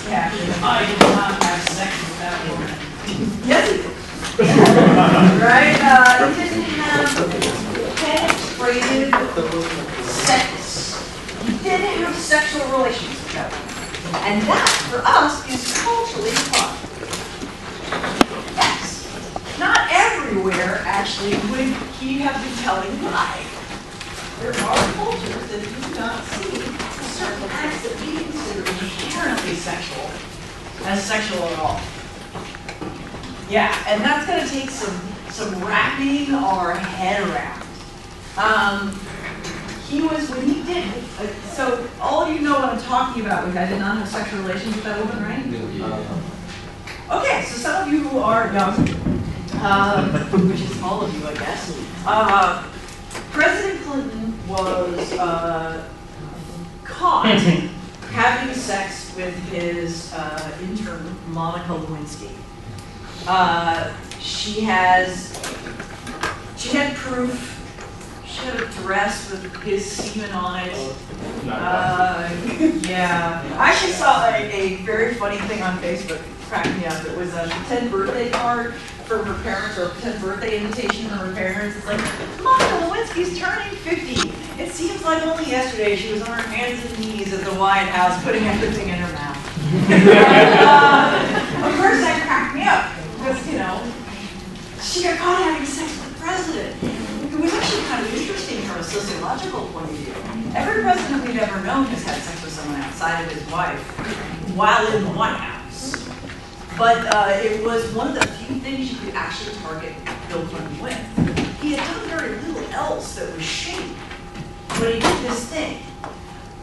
caption, I did not have sex with that woman. Yes, he did. Right? He didn't have penetrative sex. He did have sexual relations with that woman. And that, for us, is culturally fine. Yes. Not everywhere, actually, would he have been telling a lie. There are cultures that do not see certain acts that we consider inherently sexual as sexual at all. Yeah, and that's going to take some wrapping our head around. When he did, so all of you know what I'm talking about. I did not have sexual relations with that woman, right? Okay, so some of you who are young, which is all of you, I guess, President Clinton was caught having sex with his intern, Monica Lewinsky. She had proof. She had a dress with his semen on it. Yeah. I actually saw a very funny thing on Facebook. Cracked me up. It was a pretend birthday card from her parents, or a pretend birthday invitation from her parents. It's like, Monica Lewinsky's turning 50. It seems like only yesterday she was on her hands and knees at the White House putting everything in her mouth. Of course that cracked me up. Because, you know, she got caught having sex with the president. It was actually kind of interesting from a sociological point of view. Every president we've ever known has had sex with someone outside of his wife while in the White House. But it was one of the few things you could actually target Bill Clinton with. He had done very little else that was shady, but he did this thing.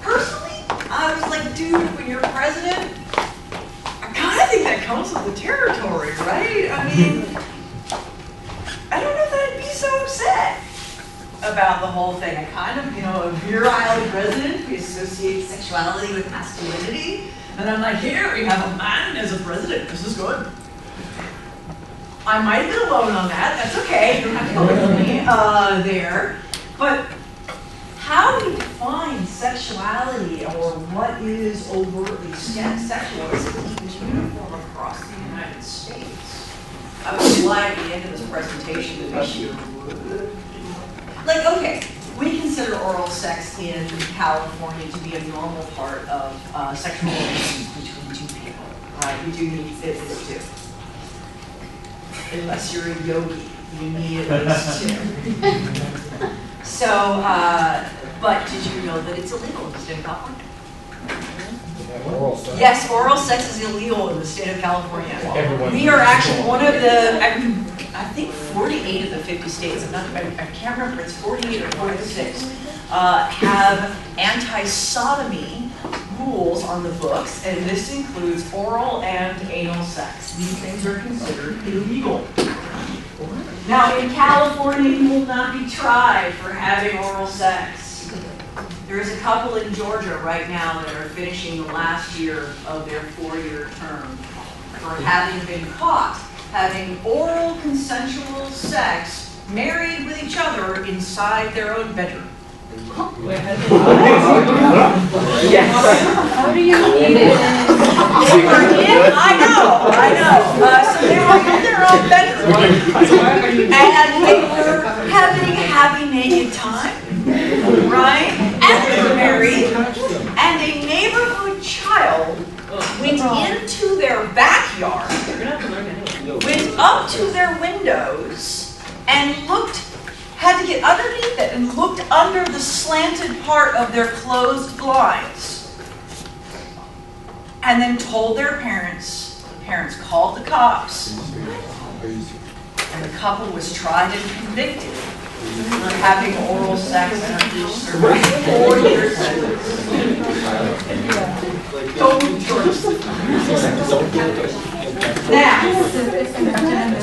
Personally, I was like, dude, when you're president, I kind of think that comes with the territory, right? I mean, I don't know if I'd be so upset about the whole thing. I kind of, a virile president, we associate sexuality with masculinity. And I'm like, here, we have a man as a president. This is good. I might have been alone on that. That's okay. You don't have to go with me there. But how do you define sexuality, or what is overtly sexual? Is it uniform across the United States? I would slide at the end of this presentation to issue. Like, okay, we consider oral sex in California to be a normal part of sexual relations between two people, right? You do need this too. Unless you're a yogi, you need at least two. So, but did you know that it's illegal in the state of California? Yes, oral sex is illegal in the state of California. We are actually one of the, I think 48 of the 50 states, I can't remember, it's 48 or 46, have anti-sodomy rules on the books, and this includes oral and anal sex. These things are considered illegal. Now, in California, you will not be tried for having oral sex. There's a couple in Georgia right now that are finishing the last year of their 4-year term for having been caught having oral consensual sex married with each other inside their own bedroom. Yes. How do you eat it? They were in, I know. So they were in their own bedroom, and they were having a happy naked time, right? And they were married, and a neighborhood child went into their backyard, went up to their windows, and had to get underneath it and looked under the slanted part of their closed blinds. And then told their parents. The parents called the cops. And the couple was tried and convicted for having oral sex and serving 4 years sentence. Now, did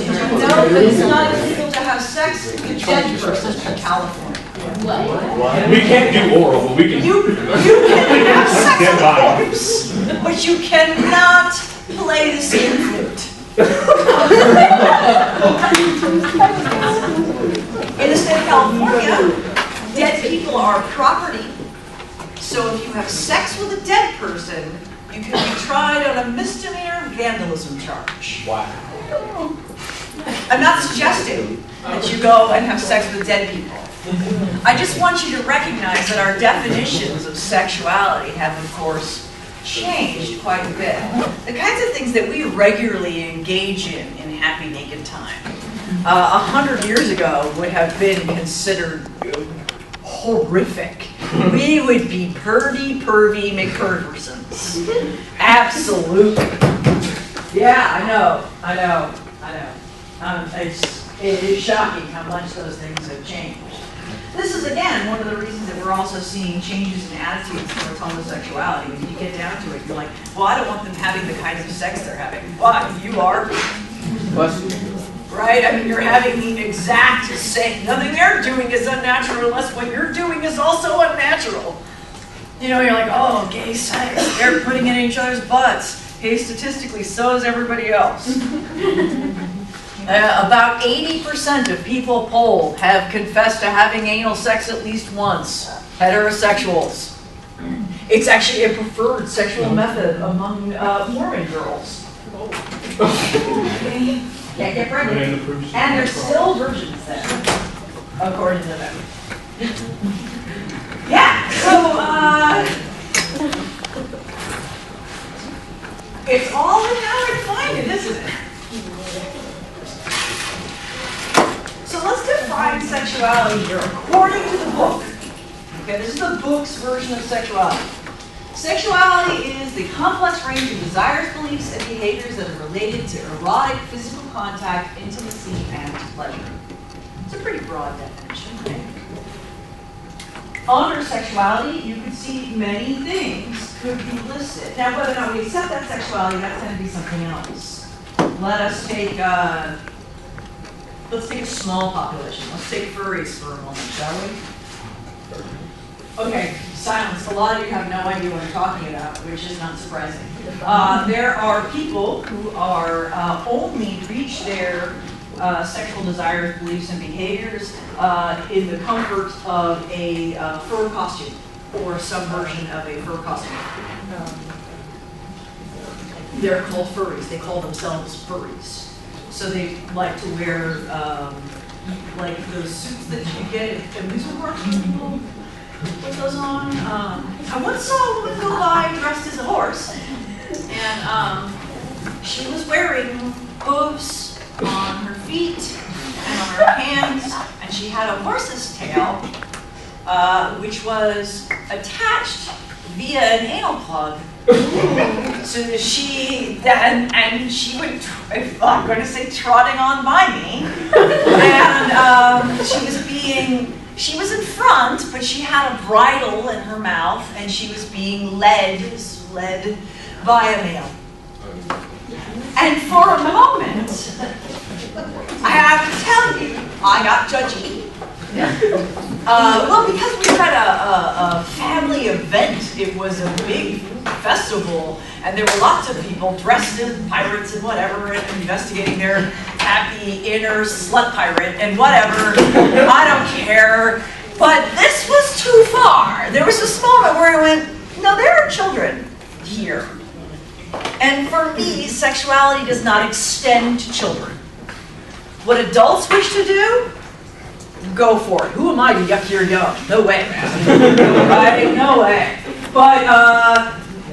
you know that it's not illegal to have sex with a dead person in California? What? We can't do oral, but we can. You can have sex with a corpse, but you cannot play the skin flute. In the state of California, dead people are property. So if you have sex with a dead person, You can be tried on a misdemeanor vandalism charge. Wow. I'm not suggesting that you go and have sex with dead people. I just want you to recognize that our definitions of sexuality have, of course, changed quite a bit. The kinds of things that we regularly engage in happy naked time, 100 years ago would have been considered horrific. We would be pervy McPerversons. Absolutely. Yeah, I know. It is shocking how much those things have changed. This is, again, one of the reasons that we're also seeing changes in attitudes towards homosexuality. When you get down to it, you're like, well, I don't want them having the kinds of sex they're having. Why? You are? Right? I mean, you're having the exact same. Nothing they're doing is unnatural unless what you're doing is also unnatural. You know, you're like, oh, gay sex. They're putting it in each other's butts. Hey, statistically, so is everybody else. About 80% of people polled have confessed to having anal sex at least once. Heterosexuals. It's actually a preferred sexual method among Mormon girls. Can't get pregnant. And they're still virgins then, according to them. Yeah, so, it's all in how I find it, isn't it? So let's define sexuality here according to the book. Okay, this is the book's version of sexuality. Sexuality is the complex range of desires, beliefs, and behaviors that are related to erotic physical contact, intimacy, and pleasure. It's a pretty broad definition, right? Under sexuality, you can see many things could be listed. Now, whether or not we accept that sexuality, that's going to be something else. Let us take, let's take a small population. Let's take furries for a moment, shall we? Okay, silence. A lot of you have no idea what I'm talking about, which is not surprising. There are people who are only reach their sexual desires, beliefs, and behaviors in the comfort of a fur costume or some version of a fur costume. They're called furries. They call themselves furries. So they like to wear like those suits that you get at amusement parks. People put those on. I once saw a woman go by dressed as a horse, and she was wearing hooves on her feet and on her hands, and she had a horse's tail, which was attached via an anal plug. So she then, and she would, I'm going to say, trotting on by me, and she was in front, but she had a bridle in her mouth, and she was being led by a male. And for a moment, I have to tell you, I got judgy. Well, because we were at a family event, it was a big festival, and there were lots of people dressed as pirates and whatever, and investigating their happy inner slut pirate and whatever. I don't care. But this was too far. There was this moment where I went, no, there are children here. And for me, sexuality does not extend to children. What adults wish to do, go for it. Who am I to yuck your yum? No way. Right? No way. But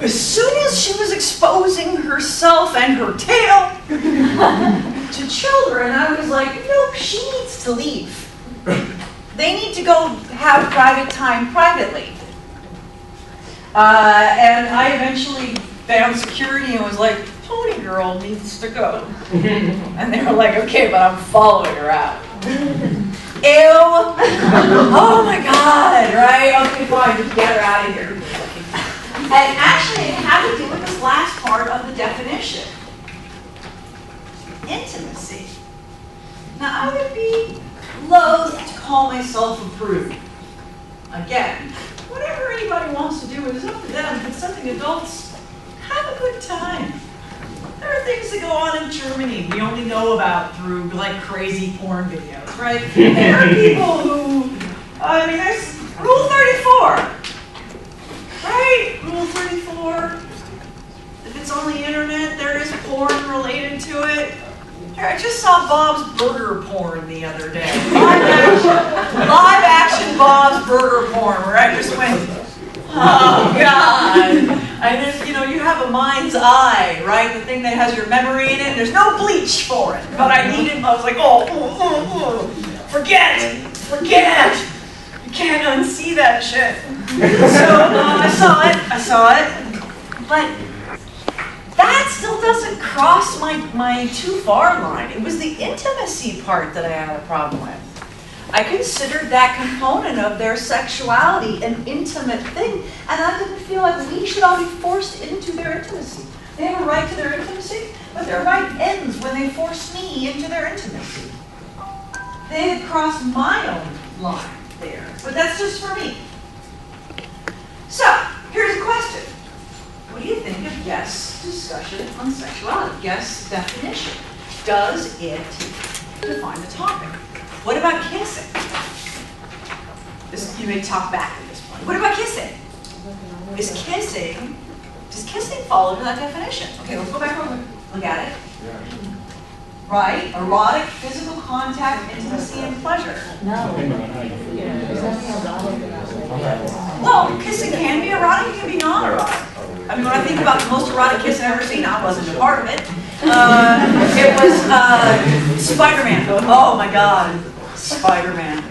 as soon as she was exposing herself and her tail to children, I was like, nope, she needs to leave. They need to go have private time privately. And I eventually found security and was like, Pony Girl needs to go. And they were like, okay, but I'm following her out. Ew. Oh my God, right? Okay, fine, just get her out of here. And actually, it had to do with this last part of the definition. Intimacy. Now, I would be loath to call myself a prude. Again, whatever anybody wants to do is up to them. It's something adults have a good time. There are things that go on in Germany we only know about through like crazy porn videos, right? There are people who, I mean, there's Rule 34, right? Rule 34. on the internet. There is porn related to it. I just saw Bob's Burger porn the other day. Live action Bob's Burger porn, where I just went, oh God. And there's, you know, you have a mind's eye, right? The thing that has your memory in it. There's no bleach for it. But I needed, I was like, forget. You can't unsee that shit. So I saw it. But that still doesn't cross my too far line. It was the intimacy part that I had a problem with. I considered that component of their sexuality an intimate thing, and I didn't feel like we should all be forced into their intimacy. They have a right to their intimacy, but their right ends when they force me into their intimacy. They had crossed my own line there, but that's just for me. So, here's a question. What do you think of Guest's discussion on sexuality? Guest's definition. Does it define the topic? What about kissing? You may talk back at this point. What about kissing? Does kissing fall into that definition? Okay, let's go back and look at it. Right? Erotic, physical contact, intimacy, and pleasure. No. Well, kissing can be erotic, it can be non-erotic. I mean, when I think about the most erotic kiss I've ever seen, I wasn't a part of it. It was Spider-Man. Oh my God. Spider-Man.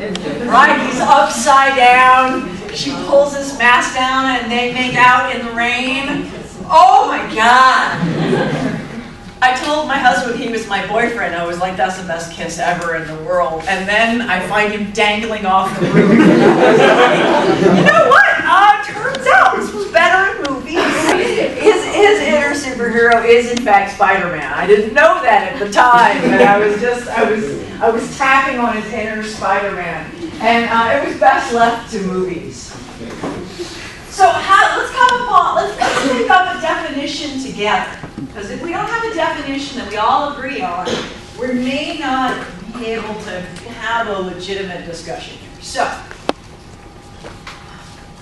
Right? He's upside down. She pulls his mask down and they make out in the rain. Oh my God. I told my husband he was my boyfriend. I was like, that's the best kiss ever in the world. And then I find him dangling off the roof. You know what? Turns out this was better in movies. His inner superhero is in fact Spider-Man. I didn't know that at the time, but I was tapping on his inner Spider-Man, and it was best left to movies. So let's think of a definition together, because if we don't have a definition that we all agree on, we may not be able to have a legitimate discussion here. So,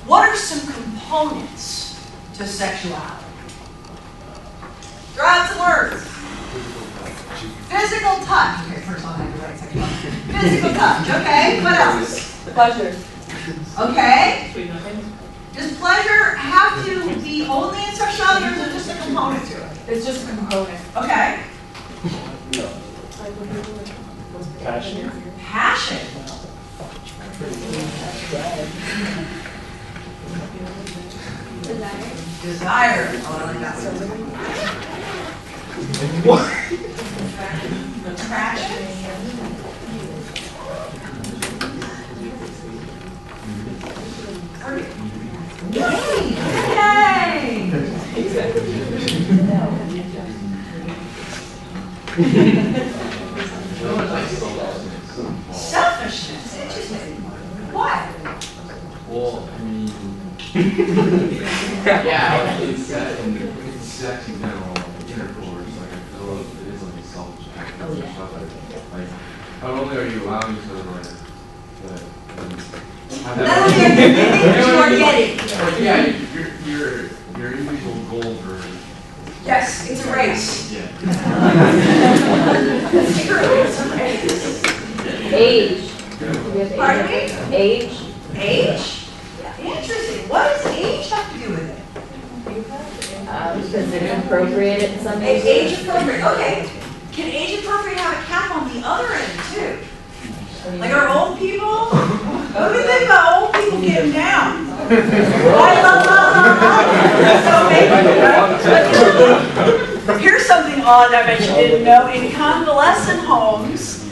what are some components to sexuality? Throw out some words. Physical touch. Okay, first I'll have to write sexuality. Physical touch. Okay, what else? Pleasure. Okay. Does pleasure have to be only in sexuality, or is it just a component to it? It's just a component. Okay. Passion. Passion. Desire. Oh, I like that. What? Attraction. Yay! Selfishness. Interesting. What? Well, I mean, yeah, it's sex in general, intercourse. Like I feel like it is like a selfish act of stuff. Like, not only are you allowing each other have Not only are you giving, but you are getting. Like, yeah, your individual goals are. Yes, it's a race. Yeah. It's true, it's a race. Age. Pardon me? Age. Age? Interesting. What does age have to do with it? Because it's appropriate at some age. Age appropriate. Okay. Can age appropriate have a cap on the other end too? Like our old people? What do we think about old people getting down? So here's something odd I bet you didn't know. In convalescent homes,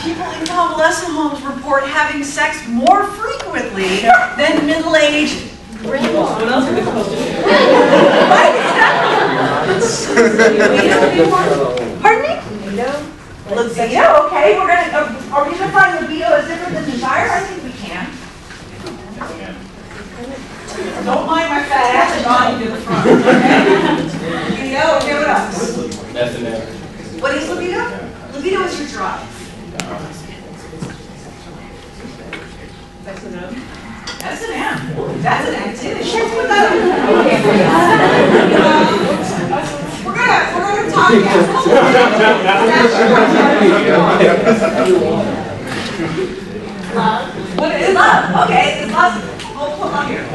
people in convalescent homes report having sex more frequently than middle-aged grandmas. What else are we supposed to do? Pardon me? Libido, okay. Are we gonna find libido as different than desire? I think we can. Don't mind my fat ass and body to the front. Okay? Libido, okay, what else? That's the name. What is libido? Libido is your drive. That's an M. That's an M. That's an activity. Let's put that on. What is love? Okay, it's love. We'll put on here. I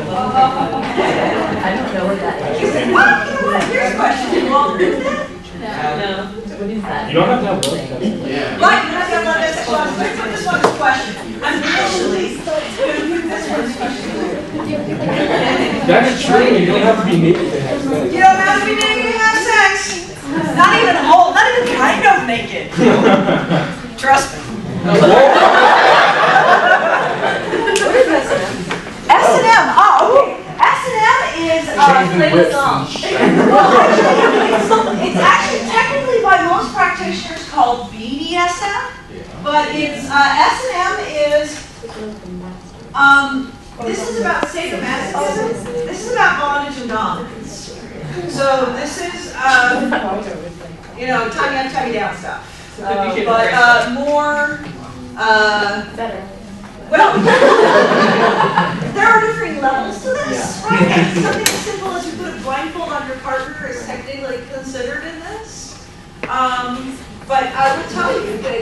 don't know what that is. You said, well, you know what? Here's a question. You all agree with that? No. What is that? You don't have to have both. Yeah. Right, you don't have to have love that sexuality. Let's put this one as a question. I'm initially going to put this one as a question. That's true. You don't have to be naked to have sex. You don't have to be naked to have sex. Not even whole, not even kind of naked. Trust me. What is S&M? S&M, oh, okay. S&M is, Play the song. it's actually technically by most practitioners called BDSM, but it's, S&M is, this is about sadomasochism. This is about bondage and dominance. So this is, you know, tie up, tie down stuff. But more, Better. well, there are different levels to this, right? And something as simple as you put a blindfold on your partner is technically considered in this. But I will tell you that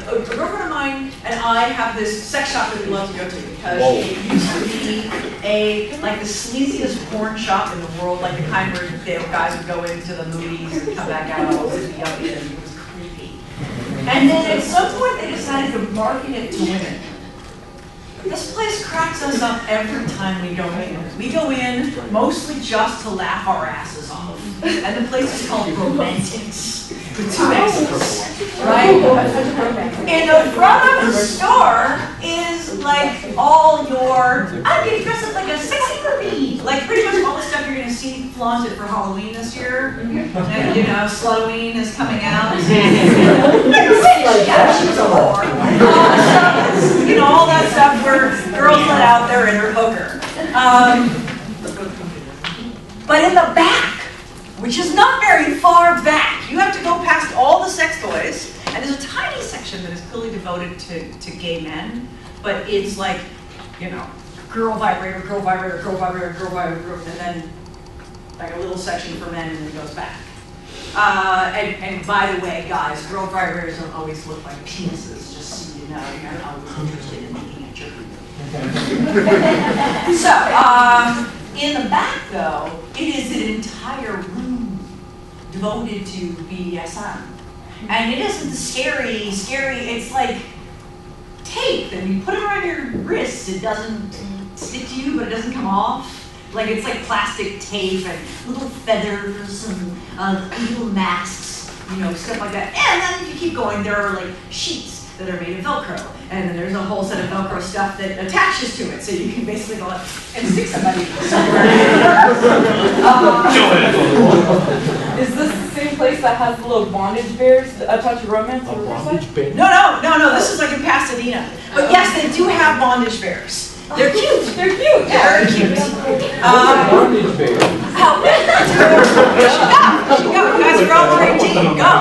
a girlfriend of mine and I have this sex shop that we love to go to because it used to be like the sleaziest porn shop in the world, like the kind where guys would go into the movies and come back out all zippy uppy, and it was creepy. And then at some point they decided to market it to women. This place cracks us up every time we go in. We go in mostly just to laugh our asses off. And the place is called Romantics, with 2 X's, right? In the front of the store is like all your, I'm getting dressed up like a sexy mermaid. Like pretty much all the stuff you're going to see flaunted for Halloween this year. And you know, Slutoween is coming out. Yeah, she's a whore. So, you know, all that stuff where girls let out their inner hooker. But in the back, which is not very far back, you have to go past all the sex toys, and there's a tiny section that is clearly devoted to gay men, but it's like, you know, girl vibrator, girl vibrator, girl vibrator, girl vibrator, girl, and then like a little section for men, and then it goes back. And by the way, guys, girl vibrators don't always look like penises, just so you know. You're not always interested in looking at your penis. So, in the back, though, it is an entire room devoted to BDSM. And it isn't scary, it's like tape, and you put it around your wrists, it doesn't stick to you, but it doesn't come off. Like, it's like plastic tape and little feathers and little masks, you know, stuff like that. And then if you keep going, there are like sheets that are made of Velcro. And then there's a whole set of Velcro stuff that attaches to it. So you can basically go and stick somebody somewhere. Is this the same place that has the little bondage bears, A Touch of Romance? No, this is like in Pasadena. But yes, they do have bondage bears. They're cute. They're cute. Yeah, they're cute. Bondage bear. How big? You guys are all 18. Go.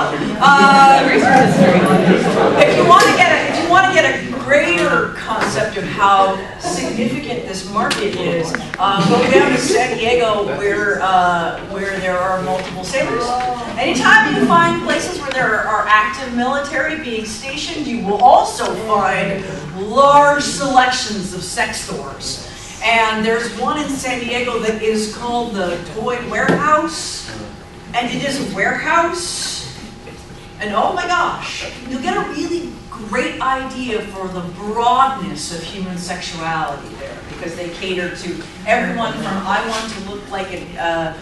If you want to get a greater concept of how significant this market is, go down to San Diego where there are multiple sailors. Anytime you find places where there are active military being stationed, you will also find large selections of sex stores. And there's one in San Diego that is called the Toy Warehouse, and it is a warehouse. And oh my gosh, you'll get a really great idea for the broadness of human sexuality there, because they cater to everyone from I want to look like a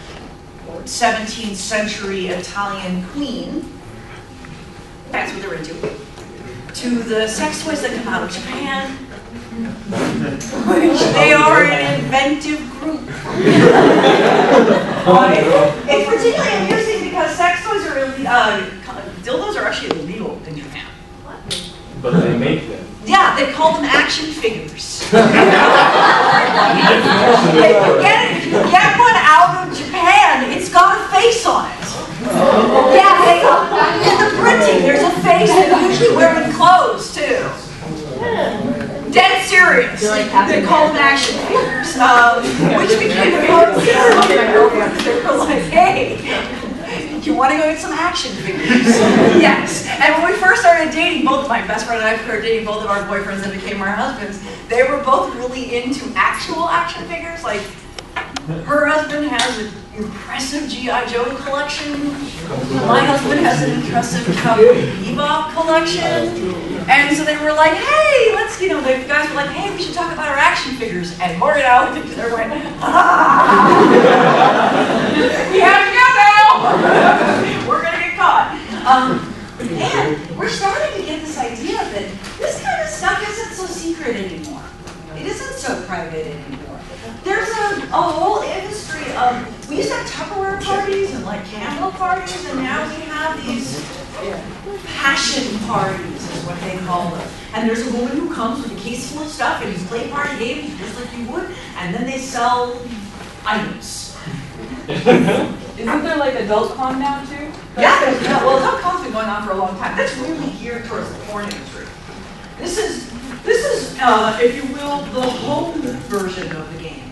17th century Italian queen, that's what they're into, to the sex toys that come out of Japan, which they are an inventive group. It's particularly amusing because sex toys are dildos are actually illegal in Japan. But they make them. Yeah, they call them action figures. If you get one out of Japan, it's got a face on it. Yeah, in the printing, there's a face, and they usually wearing clothes too. Dead serious. They call them action figures, which became a concept. They were like, hey, You want to go get some action figures? Yes. And when we first started dating, both my best friend and I started dating both of our boyfriends that became our husbands, they were both really into actual action figures. Like, her husband has an impressive G.I. Joe collection. My husband has an impressive Cowboy Bebop collection. And so they were like, hey, let's, the guys were like, hey, we should talk about our action figers. And Morgan and I looked at each other and went, we have to go now. We're going to get caught. And we're starting to get this idea that this kind of stuff isn't so secret anymore. It isn't so private anymore. There's a whole industry of, we used to have Tupperware parties and like candle parties, and now we have these passion parties is what they call them. And there's a woman who comes with a case full of stuff and you play party games just like you would, and then they sell items. Isn't there like adult con now too? Yeah, well, adult con's been going on for a long time. That's really geared towards the porn industry. This is, if you will, the home version of the game,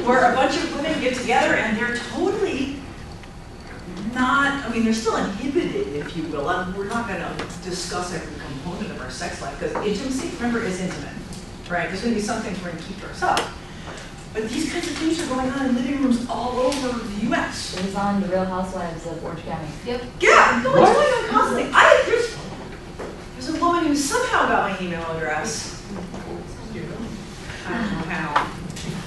where a bunch of women get together and they're totally not, they're still inhibited, if you will. We're not going to discuss every component of our sex life, because intimacy, remember, is intimate, right? There's going to be some things we're going to keep to ourselves. But these kinds of things are going on in living rooms all over the U.S. It was on The Real Housewives of Orange County. Yep. Yeah, no, it's going on constantly. There's a woman who somehow got my email address. I don't know how.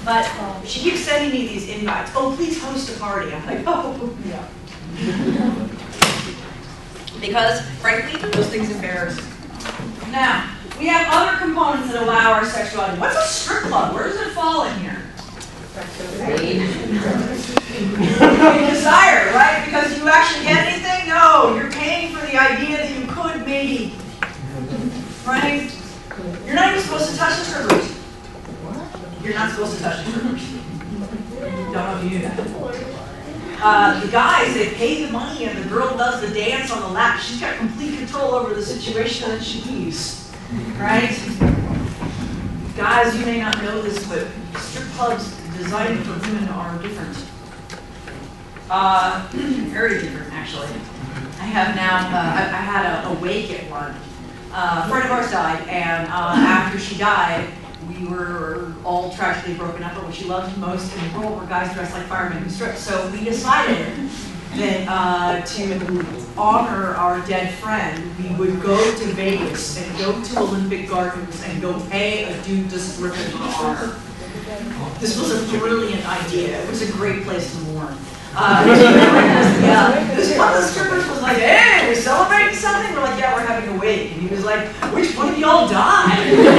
But she keeps sending me these invites. Oh, please host a party. I'm like, oh, yeah. Because, frankly, those things embarrass me. Now, we have other components that allow our sexuality. What's a strip club? Where does it fall in here? Desire, right? Because you actually get anything? No, you're paying for the idea that you could maybe. Right? You're not even supposed to touch the strippers. You're not supposed to touch the strippers. Don't know if you knew that. The guys, they pay the money and the girl does the dance on the lap. She's got complete control over the situation that she leaves. Right? Guys, you may not know this, but strip clubs designed for women are different. Very different, actually. I have now, I had a wake at one. A friend of ours died, and after she died, we were all tragically broken up, but what she loved most in the world were guys dressed like firemen who stripped. So we decided that to honor our dead friend, we would go to Vegas and go to Olympic Gardens and go pay a dude to strip in honor. This was a brilliant idea. It was a great place to mourn. Yeah, this one of the strippers was like, hey, we're celebrating something? We're like, yeah, we're having a wake. And he was like, which one of y'all died? We're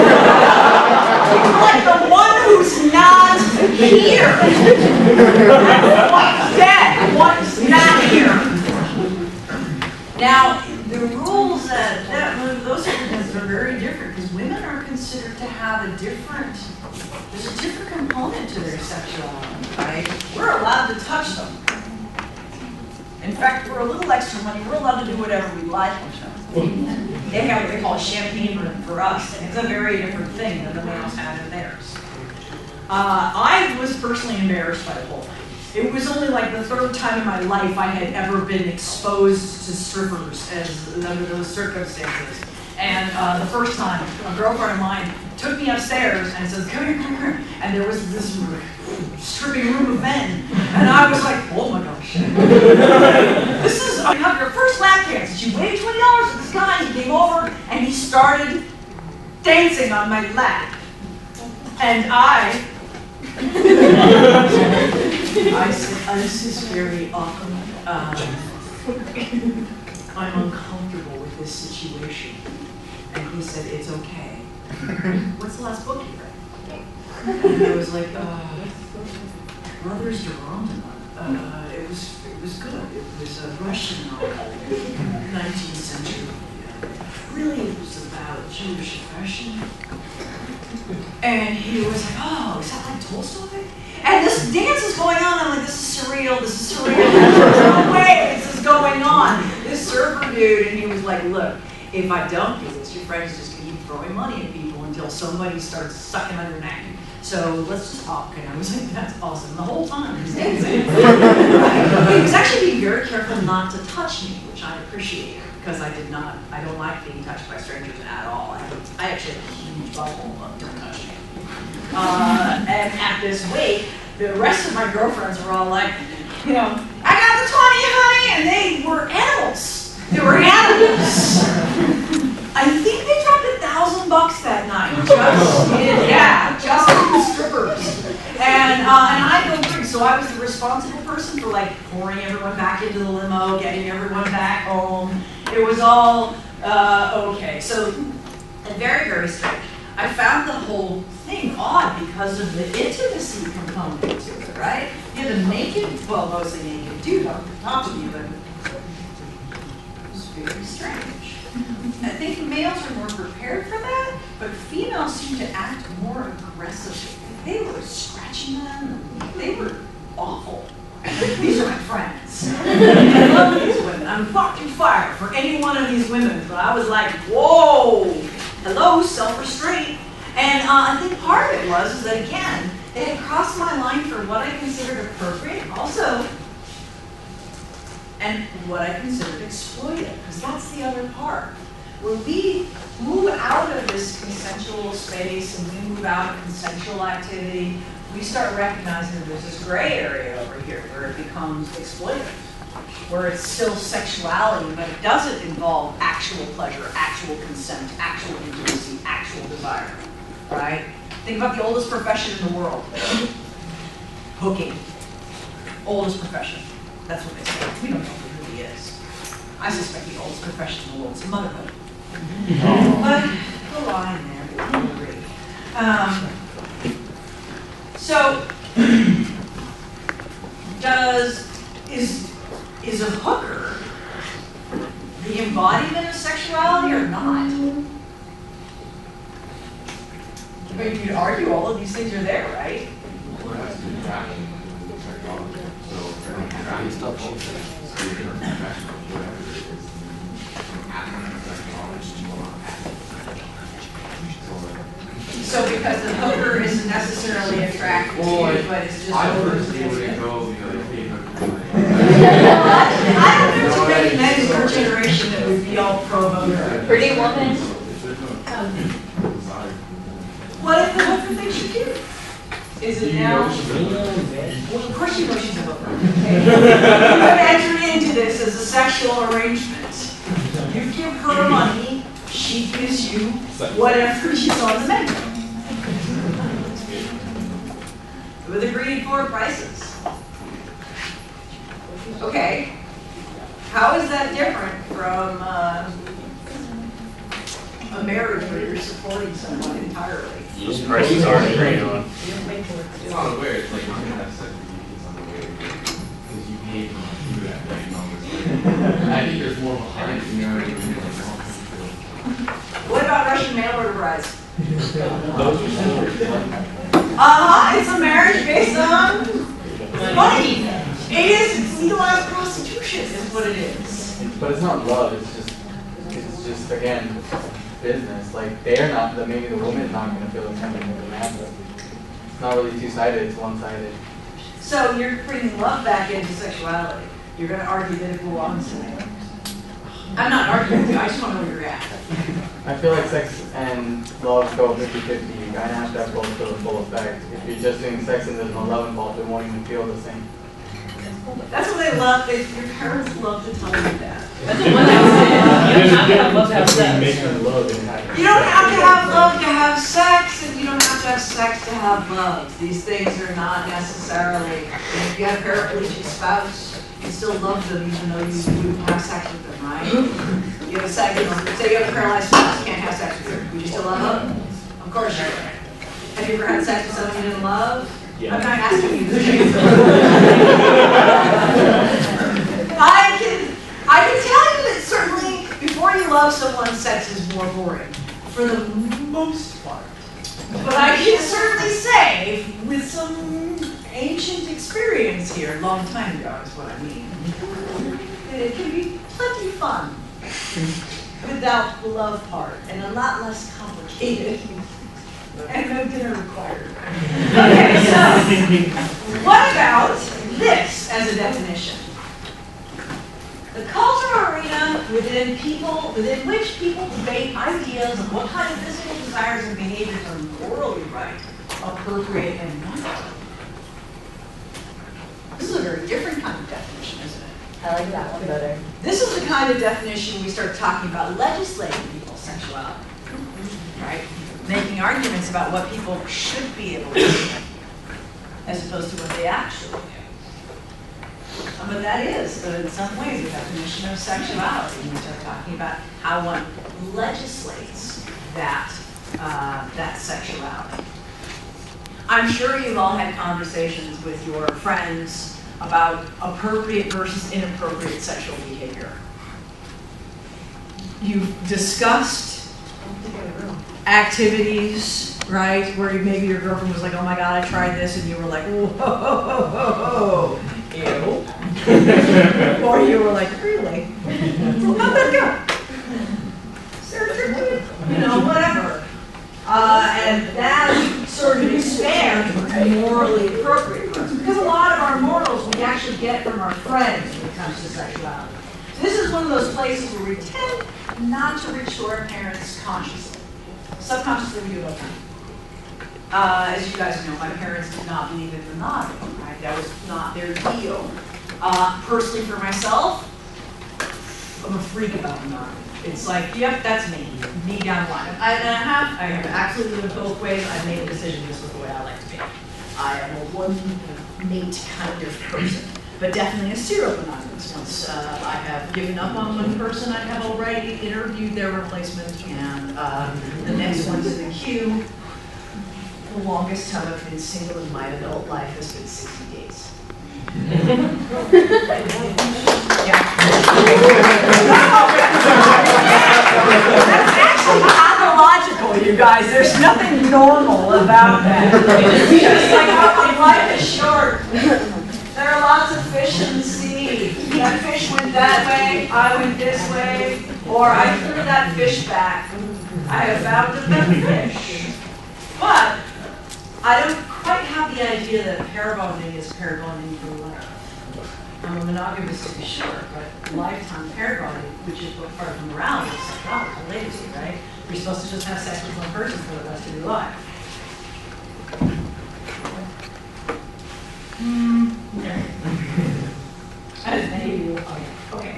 like, the one who's not here. One's dead, one's not here. Now, the rules those things are very different, because women are considered to have a different, there's a different component to their sexuality, right? We're allowed to touch them. In fact, for a little extra money, we're allowed to do whatever we like. They have what they call a champagne room for us, and it's a very different thing than the males have in theirs. I was personally embarrassed by the whole thing. It was only like the third time in my life I had ever been exposed to strippers under those circumstances. And the first time, a girlfriend of mine took me upstairs and says, come here, come here. And there was this stripping room of men. And I was like, oh my gosh. This is, you have your first lap dance. She waved $20 at this guy. He came over and he started dancing on my lap. And I said, this is very awkward. I'm uncomfortable with this situation. And he said, it's okay. What's the last book you read? And I was like, Brothers Durandon. It was good. It was a Russian novel, 19th century. Really, it was about Jewish oppression. And he was like, oh, is that like Tolstoy? And this dance is going on. I'm like, this is surreal. This is surreal. There's no way this is going on. This server dude, and he was like, look, if I don't do this, your friend's just going to keep throwing money at people until somebody starts sucking on your neck. So let's just talk. And I was like, that's awesome. The whole time he's dancing. He was actually being very careful not to touch me, which I appreciated because I don't like being touched by strangers at all. I actually have a huge bubble of don't touch me. And at this wake, the rest of my girlfriends were all like, you know, I got the 20, honey, and they were animals. They were animals. I think they dropped $1,000 that night. Just for the strippers. And I don't drink, so I was the responsible person for like pouring everyone back into the limo, getting everyone back home. It was all okay. So, and very, very strange. I found the whole thing odd because of the intimacy component to it, right? You had a naked, well, mostly naked dude on top of you, but it was very strange. I think males are more prepared for that, but females seem to act more aggressively. They were scratching them, they were awful. These are my friends. I love these women. I'm fucking fired for any one of these women, but I was like, whoa, hello, self-restraint. And I think part of it was that, again, they had crossed my line for what I considered appropriate, also, and what I considered exploitive, because that's the other part. When we move out of this consensual space and we move out of consensual activity, we start recognizing that there's this gray area over here where it becomes exploitive, where it's still sexuality, but it doesn't involve actual pleasure, actual consent, actual intimacy, actual desire, right? Think about the oldest profession in the world. Hooking. Oldest profession. That's what they say. We don't know if it really is. I suspect the oldest profession in the world is motherhood. But the line there, we agree. So, is a hooker the embodiment of sexuality or not? I mean, you'd argue all of these things are there, right? Well, it has to be attraction to psychology. So, attraction to attraction of whatever it is. So because the hooker isn't necessarily attracted to you, but it's just I over personally wouldn't go, you know, like, hey, hooker. I don't know too many men in our generation that would be all pro-hooker. Pretty woman. What if the hooker thinks you're cute? Is it now? Well, of course you know she's a hooker. Okay? You have entered into this as a sexual arrangement. You give her money, she gives you whatever she's on the menu. With agreed for prices. Okay. How is that different from a marriage where you're supporting someone entirely? Those prices aren't agreed on. It's not aware, it's like you can have sex with you, it's unaware. Because you paid them to do that, right? You know, I think there's more behind it, you know what I mean? What about Russian mail order brides? Those are still. It's a marriage based on money. It is legalized prostitution, is what it is. But it's not love. It's just again business. Like they're not. Maybe the woman's not going to feel the same with the man. But it's not really two-sided. It's one-sided. So you're bringing love back into sexuality. You're going to argue that it belongs in there. I'm not arguing with you. I just want to know where you're at. I feel like sex and love go 50-50. You kind of have to have both to the full effect. If you're just doing sex and there's no love involved, it won't even feel the same. That's what they love. Your parents love to tell you that. That's what I said. You don't have to have love to have sex. You don't have to have love to have sex, and you don't have to have sex to have love. These things are not necessarily. If you have a paraplegic spouse, you still love them even though you have sex with them, right? You have a sex, say you have a paralyzed spouse, you can't have sex with her. Would you still love them? Of course you would. Have you ever had sex with someone you didn't love? Yeah. I'm not asking you this. I can tell you that certainly before you love someone, sex is more boring, for the most part. But I can certainly say, with some ancient experience here, a long time ago is what I mean, that it can be plenty fun without the love part, and a lot less complicated. And no dinner required. Okay, so what about this as a definition? The cultural arena within which people debate ideas of what kind of physical desires and behaviors are morally right, appropriate, and not. This is a very different kind of definition, isn't it? I like that one better. This is the kind of definition we start talking about legislating people's sexuality, right? Making arguments about what people should be able to do, as opposed to what they actually do. But that is, in some ways, the definition of sexuality. We start talking about how one legislates that, that sexuality. I'm sure you've all had conversations with your friends about appropriate versus inappropriate sexual behavior. You've discussed activities, right, where maybe your girlfriend was like, oh my God, I tried this, and you were like, whoa, whoa, whoa, whoa, ew. Or you were like, really? How'd that go? You know, whatever. And that sort of expands morally appropriate for us. Because a lot of our morals we actually get from our friends when it comes to sexuality. So this is one of those places where we tend not to reach to our parents consciously. Subconsciously we do it all the time. As you guys know, my parents did not believe in monogamy, right? That was not their deal. Personally for myself, I'm a freak about monogamy. It's like, yep, that's me down the line. I have absolutely lived both ways. I've made a decision this is the way I like to be. I am a one mate kind of person, but definitely a serial monogamist. Once I have given up on one person, I have already interviewed their replacement, and the next one's in the queue. The longest time I've been single in my adult life has been 60 days. That's actually pathological, you guys. There's nothing normal about that. It's just like, oh, life is short. There are lots of fish in the sea. That fish went that way, I went this way, or I threw that fish back. I have found a better fish. But I don't quite have the idea that pair bonding is pair bonding for life. I'm a monogamist to be sure, but lifetime pair bonding, which is what part of the morality of sexuality is related to, right? You're supposed to just have sex with one person for the rest of your life. As many of you, okay.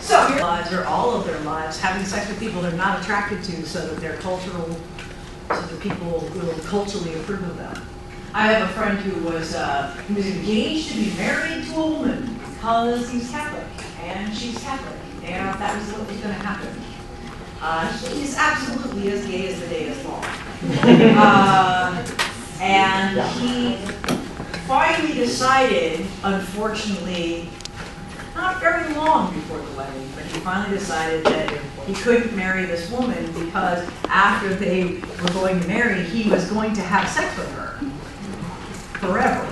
So your lives are all of their lives having sex with people they're not attracted to, so that they're cultural, so that people will culturally approve of them. I have a friend who was engaged to be married to a woman because he's Catholic and she's Catholic, and that was what was going to happen. He's absolutely as gay as the day is long. And he finally decided, unfortunately, not very long before the wedding, but he finally decided that he couldn't marry this woman because after they were going to marry, he was going to have sex with her forever.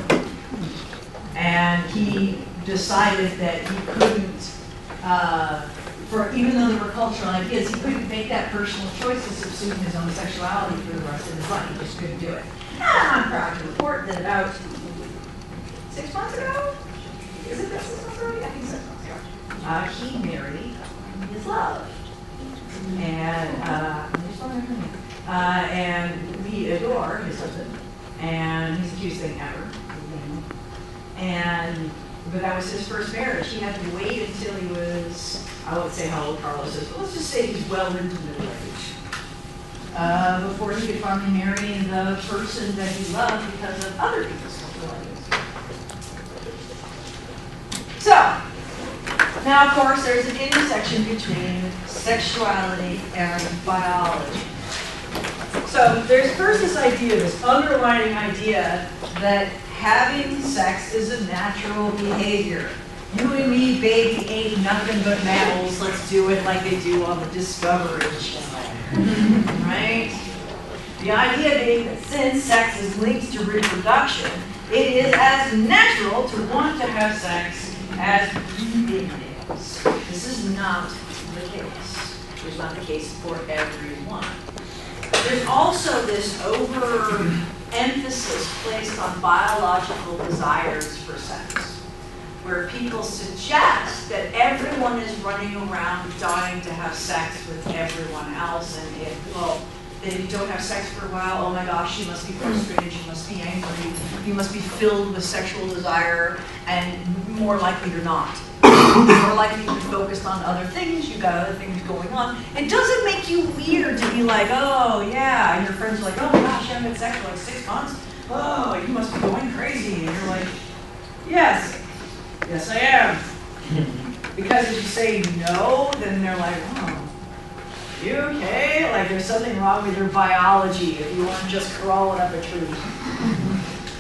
And he decided that he couldn't, even though there were cultural ideas, he couldn't make that personal choice to subsume his own sexuality for the rest of his life. He just couldn't do it. And I'm proud to report that about 6 months ago, is it 6 months ago? I think 6 months ago. He married his love. And we adore his husband. And he's the cutest thing ever. But that was his first marriage. He had to wait until he was, I won't say how old Carlos is, but let's just say he's well into middle age. Before he could finally marry the person that he loved because of other people's cultural ideas. So, now of course there's an intersection between sexuality and biology. So there's first this idea, this underlying idea that having sex is a natural behavior. You and me, baby, ain't nothing but mammals. Let's do it like they do on the Discovery Channel. Right? The idea being that since sex is linked to reproduction, it is as natural to want to have sex as breathing is. This is not the case. It's not the case for everyone. There's also this overemphasis placed on biological desires for sex, where people suggest that everyone is running around dying to have sex with everyone else, and if you don't have sex for a while, oh my gosh, you must be frustrated, you must be angry, you must be filled with sexual desire, and more likely you're not. More likely you're focused on other things, you've got other things going on. It doesn't make you weird to be like, oh yeah, and your friends are like, oh my gosh, you haven't had sex for like 6 months? Oh, you must be going crazy. And you're like, yes, yes I am. Because if you say no, then they're like, oh, you okay? Like there's something wrong with your biology if you weren't just crawling up a tree.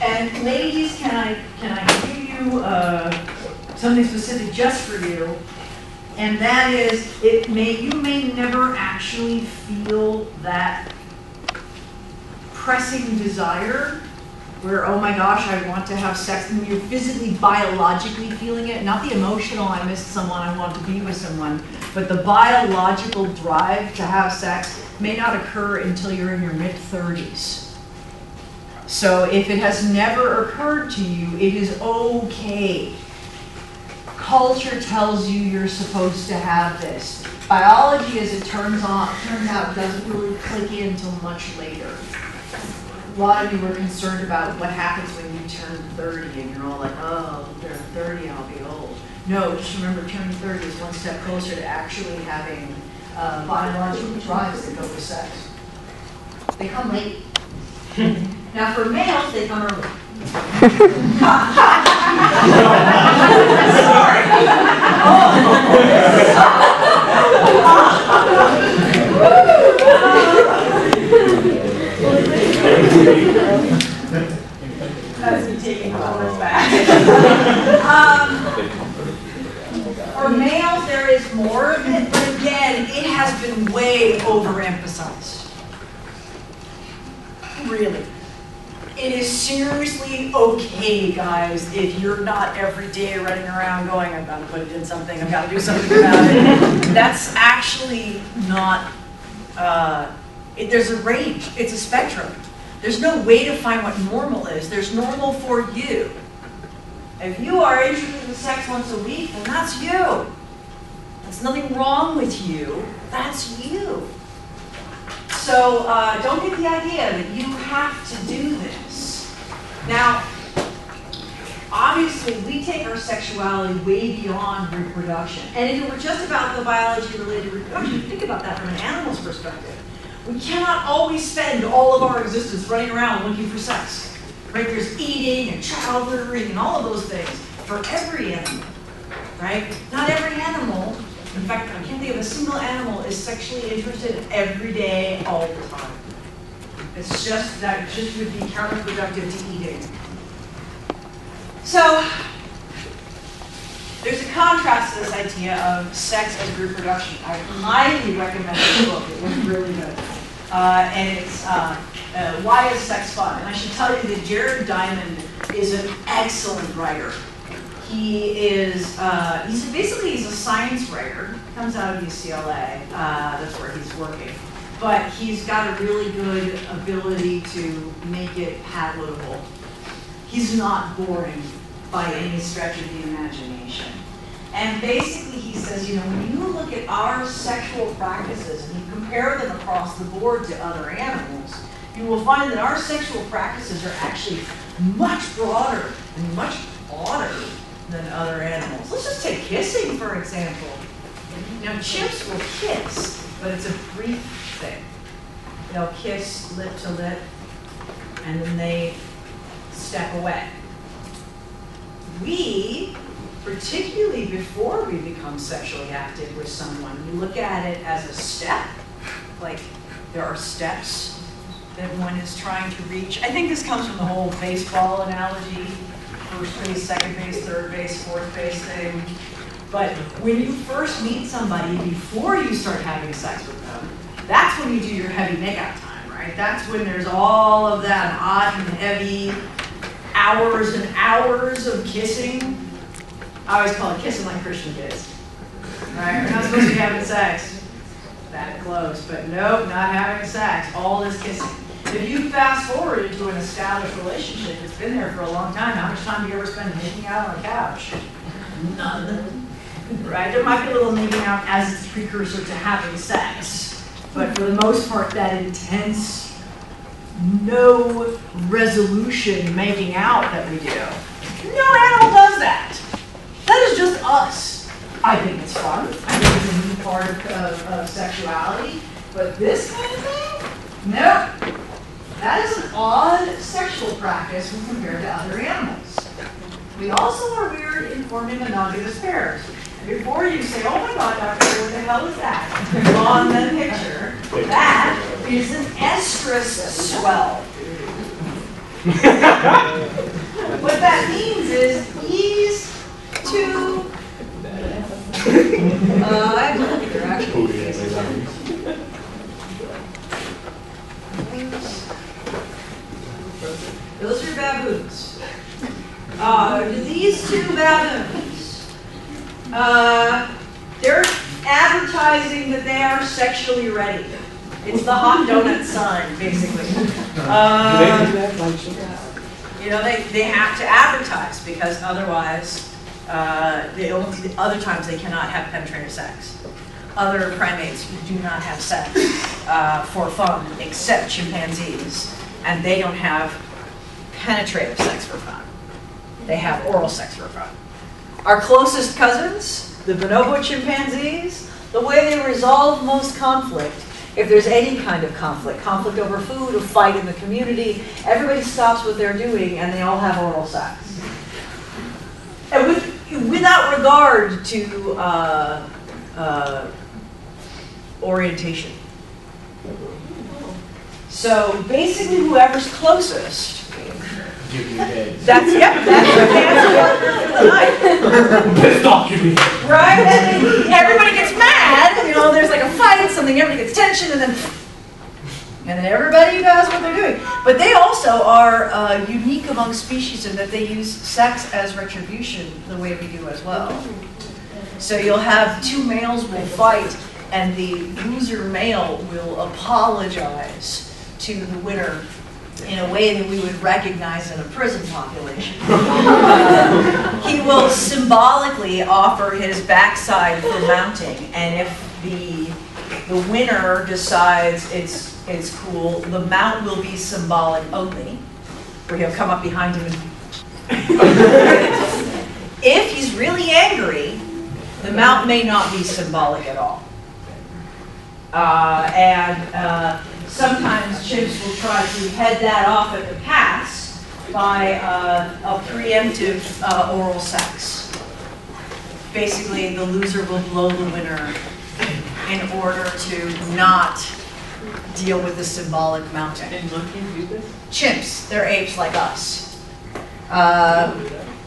And ladies, can I give you something specific just for you? And that is, you may never actually feel that pressing desire where, oh my gosh, I want to have sex, and you're physically, biologically feeling it, not the emotional, I missed someone, I want to be with someone, but the biological drive to have sex may not occur until you're in your mid-30s. So if it has never occurred to you, it is okay. Culture tells you you're supposed to have this. Biology, as it turns out, doesn't really click in until much later. A lot of you were concerned about what happens when you turn 30, and you're all like, oh, if I'm 30, I'll be old. No, just remember, turning 30 is one step closer to actually having biological drives that go with sex. They come late. Now, for males, they come early. Sorry. That's me taking comments back. For males, there is more of it, but again, it has been way overemphasized. Really. It is seriously okay, guys, if you're not every day running around going, I've got to put it in something, I've got to do something about it. That's actually not, there's a range, it's a spectrum. There's no way to find what normal is. There's normal for you. If you are interested in sex once a week, then that's you. There's nothing wrong with you, that's you. So don't get the idea that you have to do this. Now, obviously, we take our sexuality way beyond reproduction. And if it were just about the biology-related reproduction, think about that from an animal's perspective. We cannot always spend all of our existence running around looking for sex. Right? There's eating and child rearing and all of those things for every animal. Right? Not every animal. In fact, I can't think of a single animal is sexually interested every day, all the time. It's just that it just would be counterproductive to eating. So, there's a contrast to this idea of sex as reproduction. I highly recommend this book. It was really good. And it's Why is Sex Fun? And I should tell you that Jared Diamond is an excellent writer. He is, he's a science writer, comes out of UCLA, that's where he's working. But he's got a really good ability to make it palatable. He's not boring by any stretch of the imagination. And basically he says, you know, when you look at our sexual practices and you compare them across the board to other animals, you will find that our sexual practices are actually much broader and much odder than other animals. Let's just take kissing, for example. Now, chimps will kiss, but it's a brief thing. They'll kiss lip to lip, and then they step away. We, particularly before we become sexually active with someone, we look at it as a step, like there are steps that one is trying to reach. I think this comes from the whole baseball analogy. First base, second base, third base, fourth base thing. But when you first meet somebody, before you start having sex with them, that's when you do your heavy makeout time, right? That's when there's all of that hot and heavy hours and hours of kissing. I always call it kissing like Christian kids, right? We're not supposed to be having sex. that close, but nope, not having sex, all this kissing. If you fast forward into an established relationship, it's been there for a long time, how much time do you ever spend making out on the couch? None. Right? There might be a little making out as its precursor to having sex, but for the most part, that intense, no resolution making out that we do, no animal does that. That is just us. I think it's fun. I think it's a neat part of sexuality. But this kind of thing? No. That is an odd sexual practice when compared to other animals. We also are weird in forming monogamous pairs. And before you say, oh my God, Dr. what the hell is that? On the picture, that is an estrus swell. What that means is these two I don't think they're actually those are baboons. These two baboons, they're advertising that they are sexually ready. It's the hot donut sign, basically. You know, they have to advertise because otherwise, other times they cannot have penetrative sex. Other primates do not have sex for fun, except chimpanzees, and they don't have penetrative sex for fun. They have oral sex for fun. Our closest cousins, the bonobo chimpanzees, the way they resolve most conflict, if there's any kind of conflict over food, a fight in the community, everybody stops what they're doing and they all have oral sex. And without regard to orientation. So basically whoever's closest, that's the night. Right? And everybody gets mad, you know, there's like a fight, something, everybody gets tension, and then everybody does what they're doing. But they also are unique among species in that they use sex as retribution the way we do as well. So you'll have two males will fight, and the loser male will apologize to the winner in a way that we would recognize in a prison population. He will symbolically offer his backside for mounting, and if the winner decides it's cool, the mount will be symbolic only, where he'll come up behind him and if he's really angry, the mount may not be symbolic at all. Sometimes chimps will try to head that off at the pass by a preemptive oral sex. Basically, the loser will blow the winner in order to not deal with the symbolic mounting. Can monkeys do this? Chimps, they're apes like us.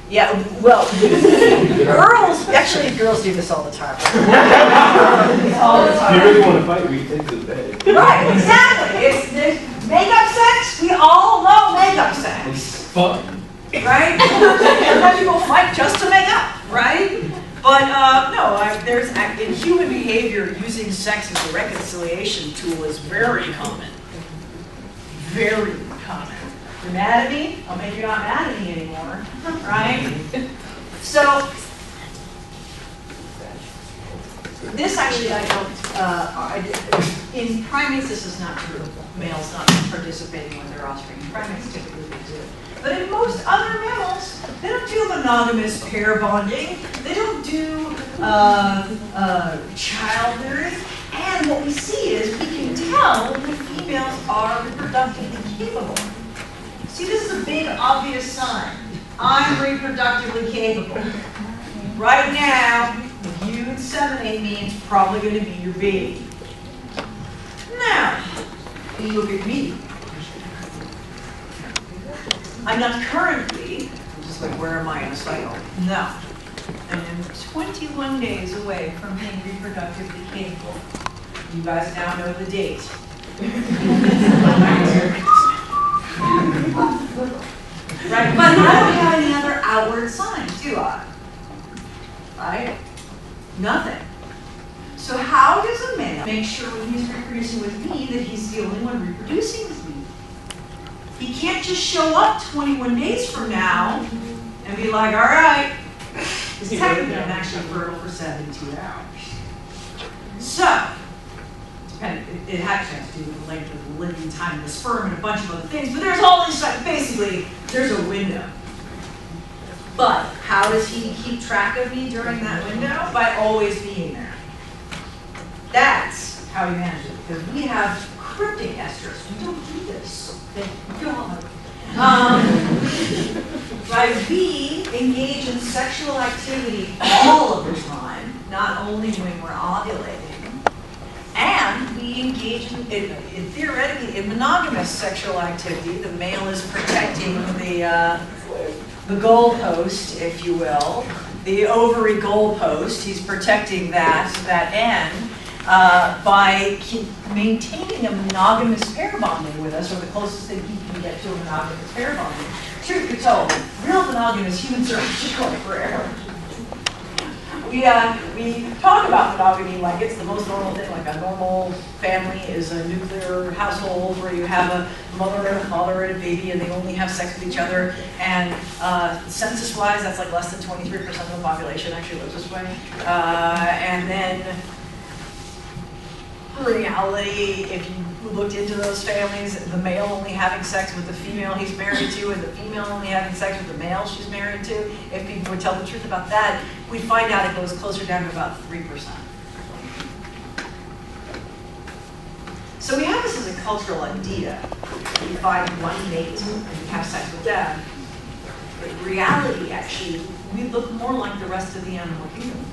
Yeah, well, girls do this all the time. All the time. If you really want to fight, we take the bed. Right, exactly. It's makeup sex. We all know makeup sex. It's fun. Right? Sometimes people fight just to make up, right? But no, there's in human behavior, using sex as a reconciliation tool is very common. Very common. You're mad at me? I'll make you not mad at me anymore, right? So, this actually I don't, in primates this is not true. Males not participating with their offspring. Primates typically do. But in most other mammals, they don't do monogamous pair bonding. They don't do childbirth. And what we see is we can tell when females are reproductively capable. See, this is a big, obvious sign. I'm reproductively capable. Right now, if you inseminate me, it's probably going to be your baby. Now, you look at me. I'm not currently, just like, where am I in a cycle? No. I am 21 days away from being reproductively capable. You guys now know the date. Right, but I don't have any other outward signs, do I? Right? Nothing. So how does a male make sure when he's reproducing with me that he's the only one reproducing with me? He can't just show up 21 days from now and be like, all right, because technically I'm actually fertile for 72 hours. So, it actually has to do with the length of the living time of the sperm and a bunch of other things, but there's all this stuff. Basically, there's a window. But how does he keep track of me during that window? By always being there. That's how he manages it, because we have cryptic estrus. We don't do this. Thank God. We engage in sexual activity all of the time, not only when we're ovulating. And we engage in theoretically in monogamous sexual activity. The male is protecting the goalpost, if you will, the ovary goalpost. He's protecting that end by maintaining a monogamous pair bonding with us, or the closest thing he can get to a monogamous pair bonding. Truth be told, real monogamous humans are actually quite rare. We talk about monogamy like it's the most normal thing, like a normal family is a nuclear household where you have a mother and a father and a baby and they only have sex with each other. And census-wise, that's like less than 23% of the population actually lives this way. And then in reality, if you looked into those families, the male only having sex with the female he's married to and the female only having sex with the male she's married to, if people would tell the truth about that, we'd find out it goes closer down to about 3%. So we have this as a cultural idea. We find one mate and we have sex with them. But in reality, actually, we look more like the rest of the animal kingdom.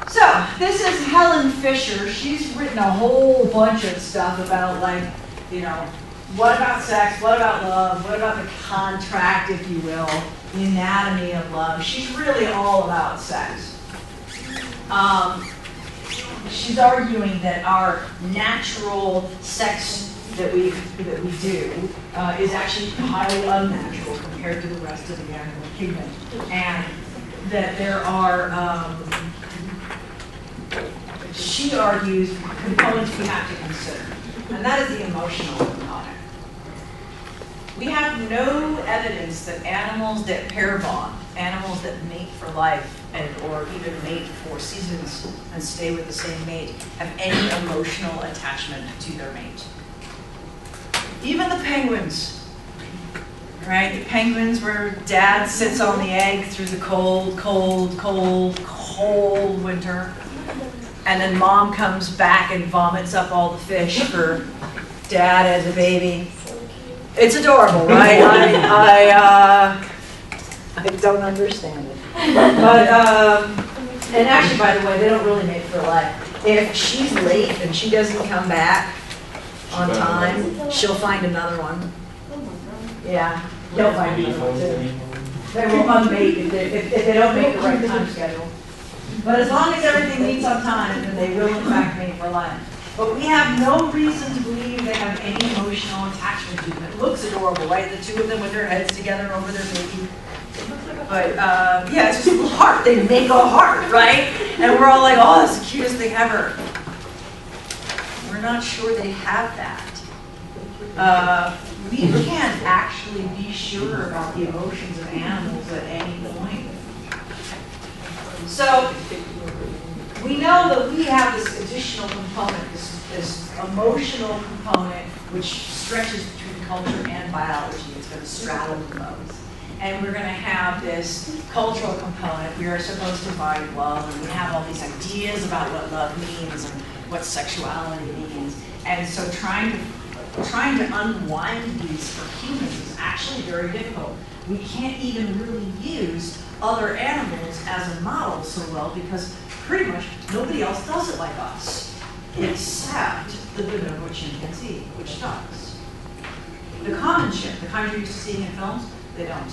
So, this is Helen Fisher. She's written a whole bunch of stuff about, like, you know, what about sex, what about love, what about the contract, if you will, the anatomy of love. She's really all about sex. She's arguing that our natural sex that we do is actually highly unnatural compared to the rest of the animal kingdom, and that there are she argues components we have to consider, and that is the emotional component. We have no evidence that animals that pair bond, animals that mate for life, or even mate for seasons and stay with the same mate, have any emotional attachment to their mate. Even the penguins, right? The penguins where dad sits on the egg through the cold, cold, cold, cold winter. And then mom comes back and vomits up all the fish for dad as a baby. It's adorable, right? I don't understand it. But, and actually, by the way, they don't really mate for life. If she's late and she doesn't come back on time, she'll find another one. Yeah, he'll find another one too. They will unmate if they don't make the right time schedule. But as long as everything meets on time, then they will in fact mate for life. But we have no reason to believe they have any emotional attachment to them. It looks adorable, right? The two of them with their heads together over their baby. But yeah, it's just a little heart. They make a heart, right? And we're all like, oh, that's the cutest thing ever. We're not sure they have that. We can't actually be sure about the emotions of animals at any point. So we know that we have this additional component, this emotional component, which stretches between culture and biology. It's going to straddle both. And we're going to have this cultural component. We are supposed to find love, and we have all these ideas about what love means and what sexuality means. And so trying to unwind these for humans is actually very difficult. We can't even really use other animals as a model so well because pretty much nobody else does it like us, except the bonobo chimpanzee, which does. The common chimp, the kind you're used to seeing in films, they don't.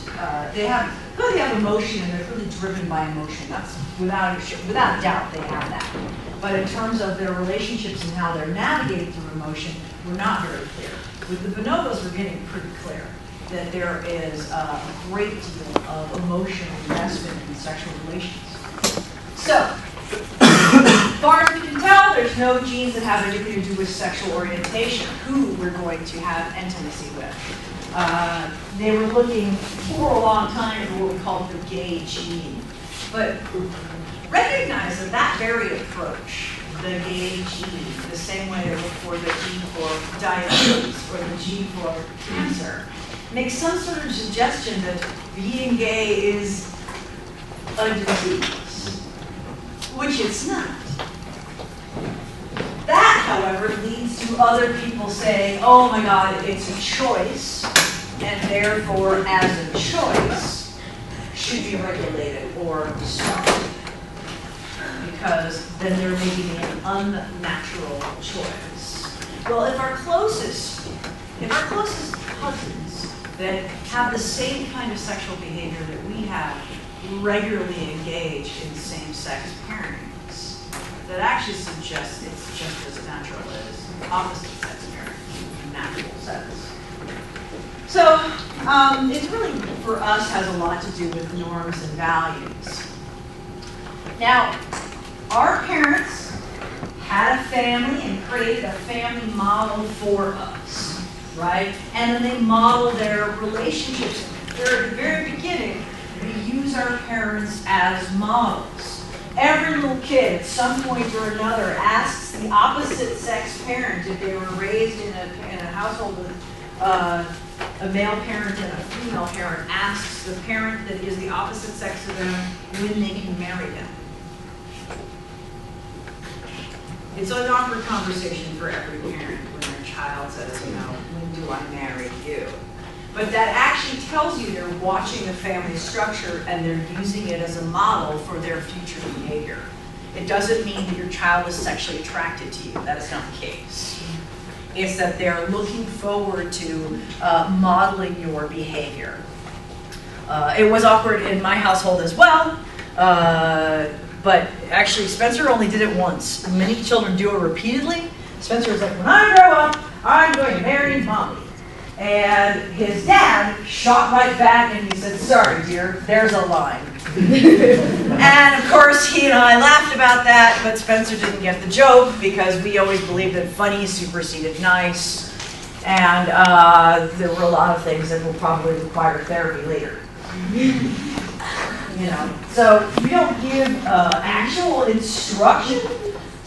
They have emotion and they're really driven by emotion. That's without doubt they have that. But in terms of their relationships and how they're navigating through emotion, we're not very clear. With the bonobos, we're getting pretty clear that there is a great deal of emotional investment in sexual relations. So, As far as we can tell, there's no genes that have anything to do with sexual orientation, who we're going to have intimacy with. They were looking for a long time for what we call the gay gene. But recognize that that very approach, the gay gene, the same way they look for the gene for diabetes or the gene for cancer, makes some sort of suggestion that being gay is a disease, which it's not. That, however, leads to other people saying, oh my God, it's a choice, and therefore, as a choice, should be regulated or stopped. Because then they're making an unnatural choice. Well, if our closest cousins that have the same kind of sexual behavior that we have regularly engage in same-sex pairings, that actually suggests it's just as natural as opposite-sex pairings in natural sense. So it really, for us, has a lot to do with norms and values. Now, our parents had a family and created a family model for us, right? And then they model their relationships. They're at the very beginning, we use our parents as models. Every little kid, at some point or another, asks the opposite sex parent, if they were raised in a household with a male parent and a female parent, asks the parent that is the opposite sex of them when they can marry them. It's an awkward conversation for every parent when their child says, you know, when do I marry you? But that actually tells you they're watching the family structure and they're using it as a model for their future behavior. It doesn't mean that your child is sexually attracted to you. That is not the case. It's that they're looking forward to modeling your behavior. It was awkward in my household as well. But actually, Spencer only did it once. Many children do it repeatedly. Spencer was like, when I grow up, I'm going to marry mommy. And his dad shot right back and he said, sorry, dear, there's a line. And of course, he and I laughed about that, but Spencer didn't get the joke because we always believed that funny superseded nice. And there were a lot of things that will probably require therapy later. You know, so we don't give actual instruction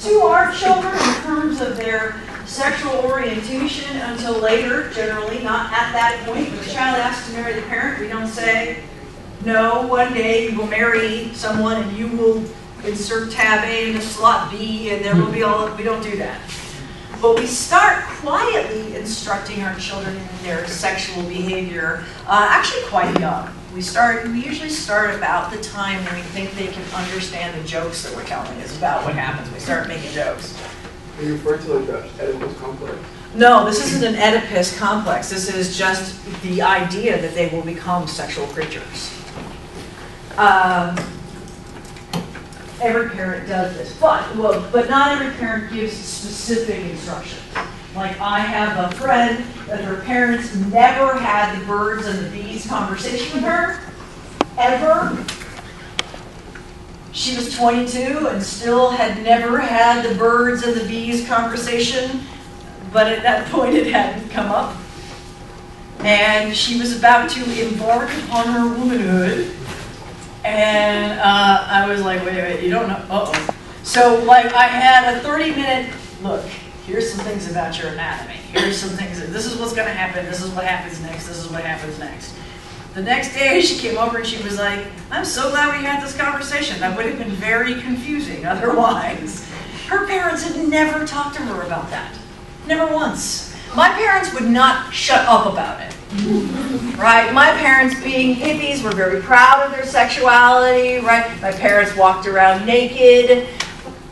to our children in terms of their sexual orientation until later, generally, not at that point. When the child asks to marry the parent, we don't say, no, one day you will marry someone and you will insert tab A into slot B and there will be all, we don't do that. But we start quietly instructing our children in their sexual behavior, actually quite young. We usually start about the time when we think they can understand the jokes that we're telling us about what happens. We start making jokes. Are you referring to like the Oedipus complex? No, this isn't an Oedipus complex. This is just the idea that they will become sexual creatures. Every parent does this, but not every parent gives specific instructions. Like I have a friend that her parents never had the birds and the bees conversation with her, ever. She was 22 and still had never had the birds and the bees conversation, but at that point it hadn't come up. And she was about to embark upon her womanhood. And I was like, wait, you don't know? Uh-oh. So like I had a 30-minute, look, here's some things about your anatomy. Here's some things, this is what's going to happen. This is what happens next. This is what happens next. The next day she came over and she was like, I'm so glad we had this conversation. That would have been very confusing otherwise. Her parents had never talked to her about that. Never once. My parents would not shut up about it. Right? My parents, being hippies, were very proud of their sexuality, right? My parents walked around naked.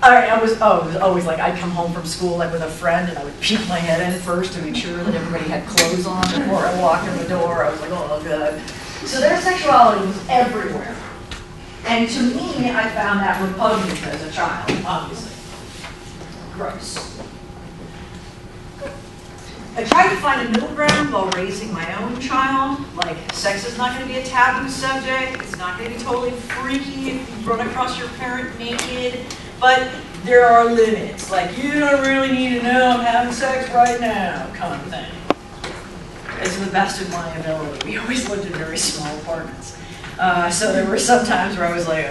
It was always like I'd come home from school like with a friend and I would peek my head in first to make sure that everybody had clothes on before I walked in the door. I was like, oh, good. So their sexuality was everywhere. And to me, I found that repugnant as a child, obviously. Gross. I tried to find a middle ground while raising my own child. Like, sex is not going to be a taboo subject. It's not going to be totally freaky if you run across your parent naked. But there are limits. Like, you don't really need to know I'm having sex right now, kind of thing. It's to the best of my ability. We always lived in very small apartments. So there were some times where I was like,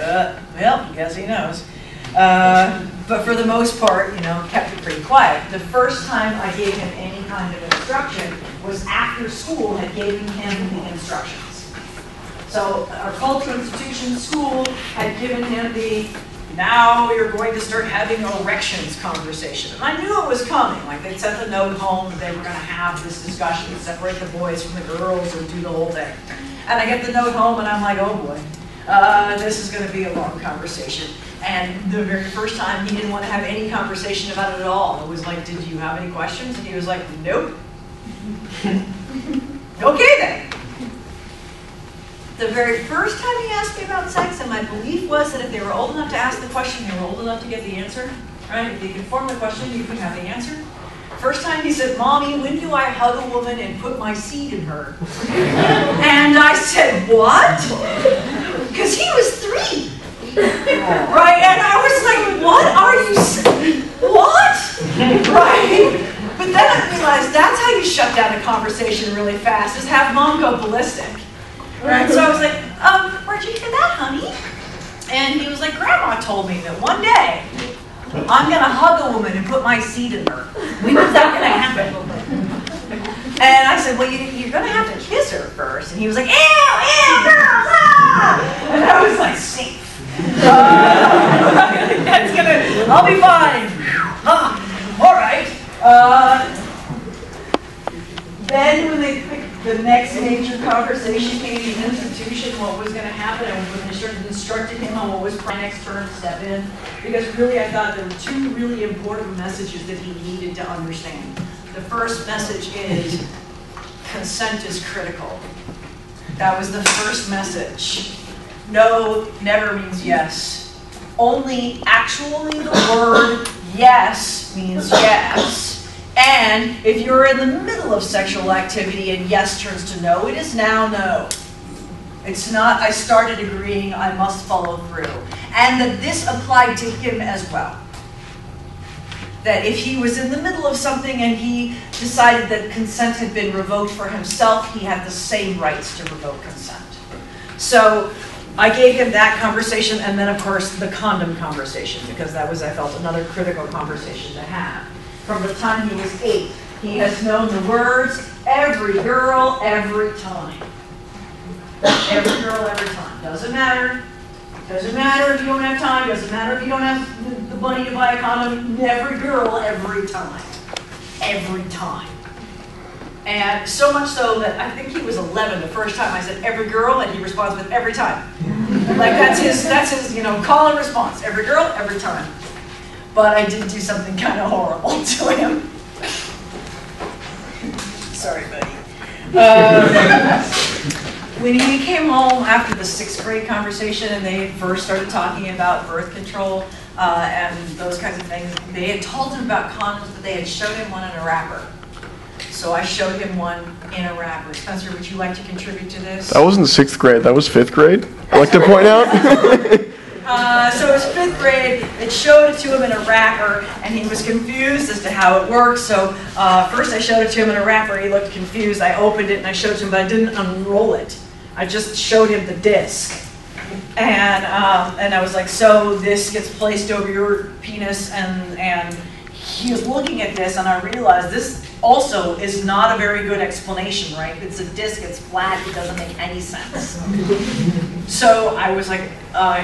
well, guess he knows. But for the most part, you know, kept it pretty quiet. The first time I gave him any kind of instruction was after school had given him the instructions. So our cultural institution, school, had given him the, now you're going to start having erections conversation. And I knew it was coming. Like, they'd sent the note home that they were going to have this discussion, separate the boys from the girls and do the whole thing. And I get the note home and I'm like, oh boy, this is going to be a long conversation. And the very first time he didn't want to have any conversation about it at all. It was like, did you have any questions? And he was like, nope. Okay then. The very first time he asked me about sex, and my belief was that if they were old enough to ask the question, they were old enough to get the answer, right? If they could form the question, you could have the answer. First time he said, Mommy, when do I hug a woman and put my seed in her? And I said, what? Because he was 3. Right? And I was like, what are you saying? What? Right? But then I realized that's how you shut down a conversation really fast, is have Mom go ballistic. Right? So I was like, where'd you hear that, honey? And he was like, Grandma told me that one day I'm going to hug a woman and put my seed in her. When is that going to happen? And I said, well, you're going to have to kiss her first. And he was like, ew, girls, ah! And I was like, safe. That's gonna, I'll be fine. All right. Then when they picked the next major conversation came in the institution, what was going to happen, and when they instructed him on what was my next turn to step in, because really I thought there were 2 really important messages that he needed to understand. The first message is consent is critical. That was the first message. No never means yes. Only actually the word yes means yes. And if you're in the middle of sexual activity and yes turns to no, it is now no. It's not, I started agreeing, I must follow through. And that this applied to him as well. That if he was in the middle of something and he decided that consent had been revoked for himself, he had the same rights to revoke consent. So I gave him that conversation, and then of course the condom conversation, because that was, I felt, another critical conversation to have. From the time he was 8, he has known the words, every girl, every time. Every girl, every time. Doesn't matter. Doesn't matter if you don't have time, doesn't matter if you don't have the money to buy a condom, every girl, every time. Every time. And so much so that I think he was 11 the first time I said every girl, and he responds with every time. Like that's his, you know, call and response. Every girl, every time. But I did do something kind of horrible to him. Sorry, buddy. When he came home after the 6th grade conversation and they first started talking about birth control and those kinds of things, they had told him about condoms, but they had showed him one in a wrapper. So I showed him one in a wrapper. Spencer, would you like to contribute to this? That wasn't 6th grade, that was 5th grade. I'd like to point out. So it was 5th grade, it showed it to him in a wrapper, and he was confused as to how it worked. So first I showed it to him in a wrapper, he looked confused. I opened it and I showed it to him, but I didn't unroll it. I just showed him the disc. And I was like, so this gets placed over your penis, and he was looking at this, and I realized this also is not a very good explanation, right? It's a disc, it's flat, it doesn't make any sense. So I was like,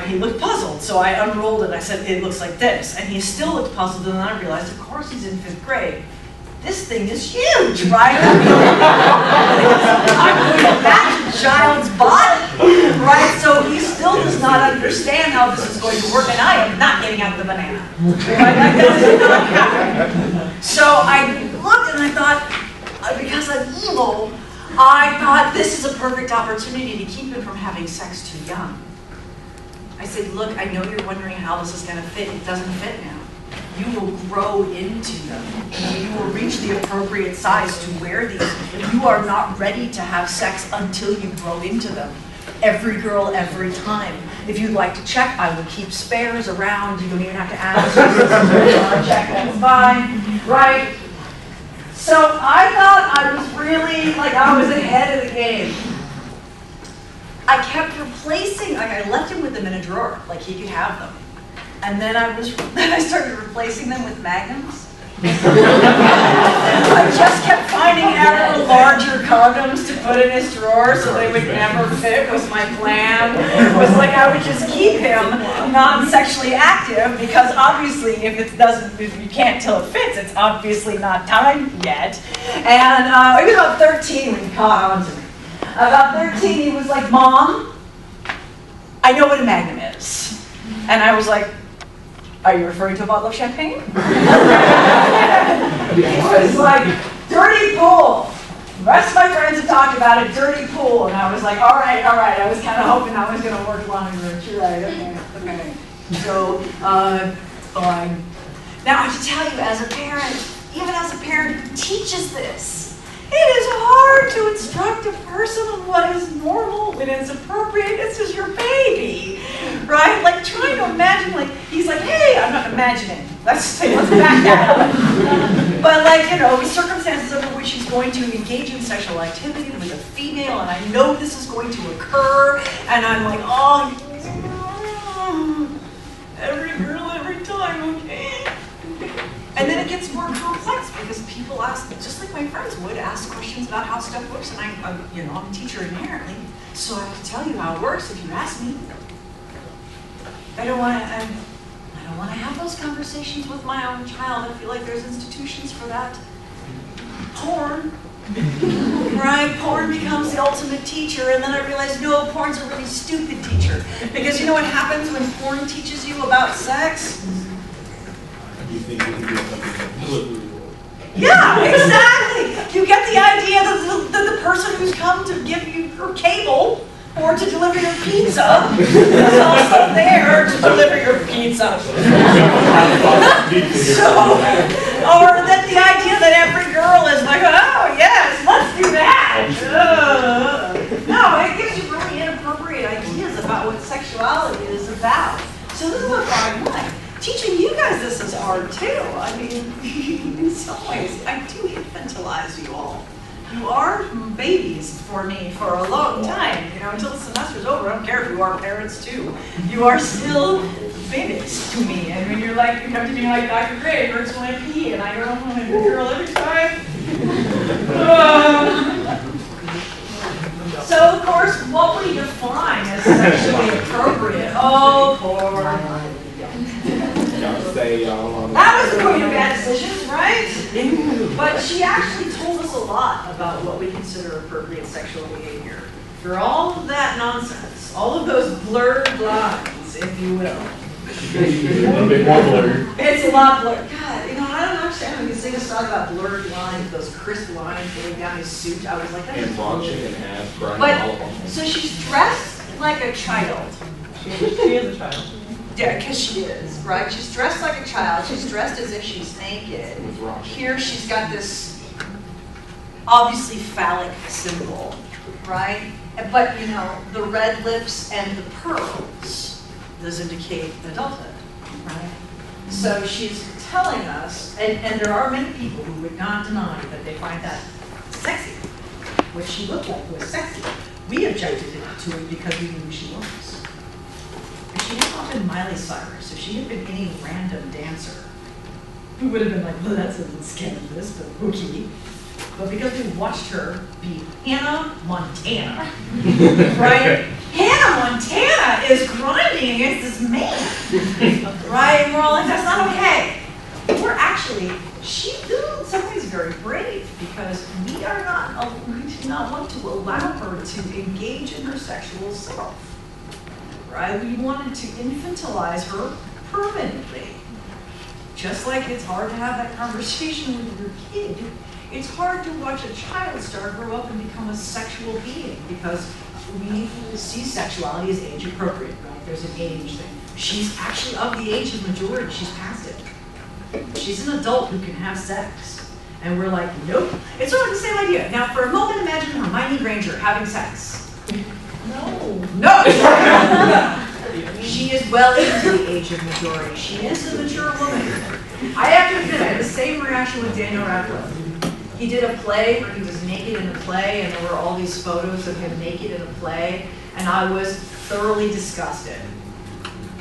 he looked puzzled, so I unrolled it, I said, it looks like this, and he still looked puzzled, and then I realized, of course he's in 5th grade. This thing is huge, right? I'm putting that child's body, right? So he still does not understand how this is going to work, and I am not getting out the banana. Right? Like, that is not happening. So I looked and I thought, because I'm evil, I thought this is a perfect opportunity to keep him from having sex too young. I said, look, I know you're wondering how this is going to fit. It doesn't fit now. you will grow into them. You will reach the appropriate size to wear these. You are not ready to have sex until you grow into them. Every girl, every time. If you'd like to check, I will keep spares around. You don't even have to ask. Check, that's fine. Right? So I thought I was really, like, I was ahead of the game. I kept replacing, like, I left him with them in a drawer, like he could have them. And then I started replacing them with magnums. I just kept finding ever larger condoms to put in his drawer so they would never fit, was my plan. It was like I would just keep him non-sexually active because obviously if you can't till it fits, it's obviously not time yet. And he was about 13 when he caught on to me. About 13, he was like, Mom, I know what a magnum is. And I was like, are you referring to a bottle of champagne? He was like, dirty pool. The rest of my friends had talked about it, dirty pool. And I was like, all right. I was kind of hoping I was going to work longer. You're right, okay. So, fine. Now, I have to tell you, as a parent, even as a parent who teaches this, it is hard to instruct a person on what is normal, when it's appropriate. This is your baby, right? Like trying to imagine, like, he's like, hey, I'm not imagining. Let's back that up. But like, you know, circumstances under which he's going to engage in sexual activity with a female, and I know this is going to occur, and I'm like, oh, every girl, every time, okay? And then it gets more complex because people ask, just like my friends would, ask questions about how stuff works, and I'm a teacher inherently, so I have to tell you how it works if you ask me. I don't want to have those conversations with my own child. I feel like there's institutions for that. Porn, right? Porn becomes the ultimate teacher, and then I realized, no, porn's a really stupid teacher. Because you know what happens when porn teaches you about sex? You think you can do something? Yeah, exactly. You get the idea that the person who's come to give you your cable or to deliver your pizza is also there to deliver your pizza. Or that the idea that every girl is like, oh yes, let's do that. No, it gives you really inappropriate ideas about what sexuality is about. So this is a fine line. Teaching you guys this is hard too. I mean, in some ways, I do infantilize you all. You are babies for me for a long time. You know, until the semester's over. I don't care if you are parents too. You are still babies to me. And when you come to me like Dr. Gray, it hurts when I pee, and I don't want to do girl every time. So of course, what we define as sexually appropriate. Oh, poor. That was the point of bad decisions, right? But she actually told us a lot about what we consider appropriate sexual behavior. For all of that nonsense, all of those blurred lines, if you will. A little bit more blurred. It's a lot blurred. God, I don't understand when you sing a song about blurred lines, those crisp lines going down his suit. I was like, that is Launching and ass grinding But, all of them. so she's dressed like a child. She is a child. Yeah, because she is, right? She's dressed like a child. She's dressed as if she's naked. What's wrong? Here she's got this obviously phallic symbol, right? But, you know, the red lips and the pearls, those indicate adulthood, right? So she's telling us, and there are many people who would not deny that they find that sexy. What she looked like was sexy. We objected to it because we knew who she was. She had not been Miley Cyrus, if she had been any random dancer, we would have been like, well, that's a little scandalous, but okay. But because we watched her be Hannah Montana, right? Hannah Montana is grinding against this man, right? And we're all like, that's not okay. We're actually, she's doing something very brave because we do not want to allow her to engage in her sexual self. Right? We wanted to infantilize her permanently. Just like it's hard to have that conversation with your kid, it's hard to watch a child grow up and become a sexual being because we see sexuality as age appropriate, right? There's an age thing. She's actually of the age of majority, she's past it. She's an adult who can have sex. And we're like, nope. It's sort of the same idea. Now, for a moment, imagine Hermione Granger having sex. No. She is well into the age of majority. She is a mature woman. I have to admit, I had the same reaction with Daniel Radcliffe. He did a play where he was naked in the play, and there were all these photos of him naked in the play, and I was thoroughly disgusted.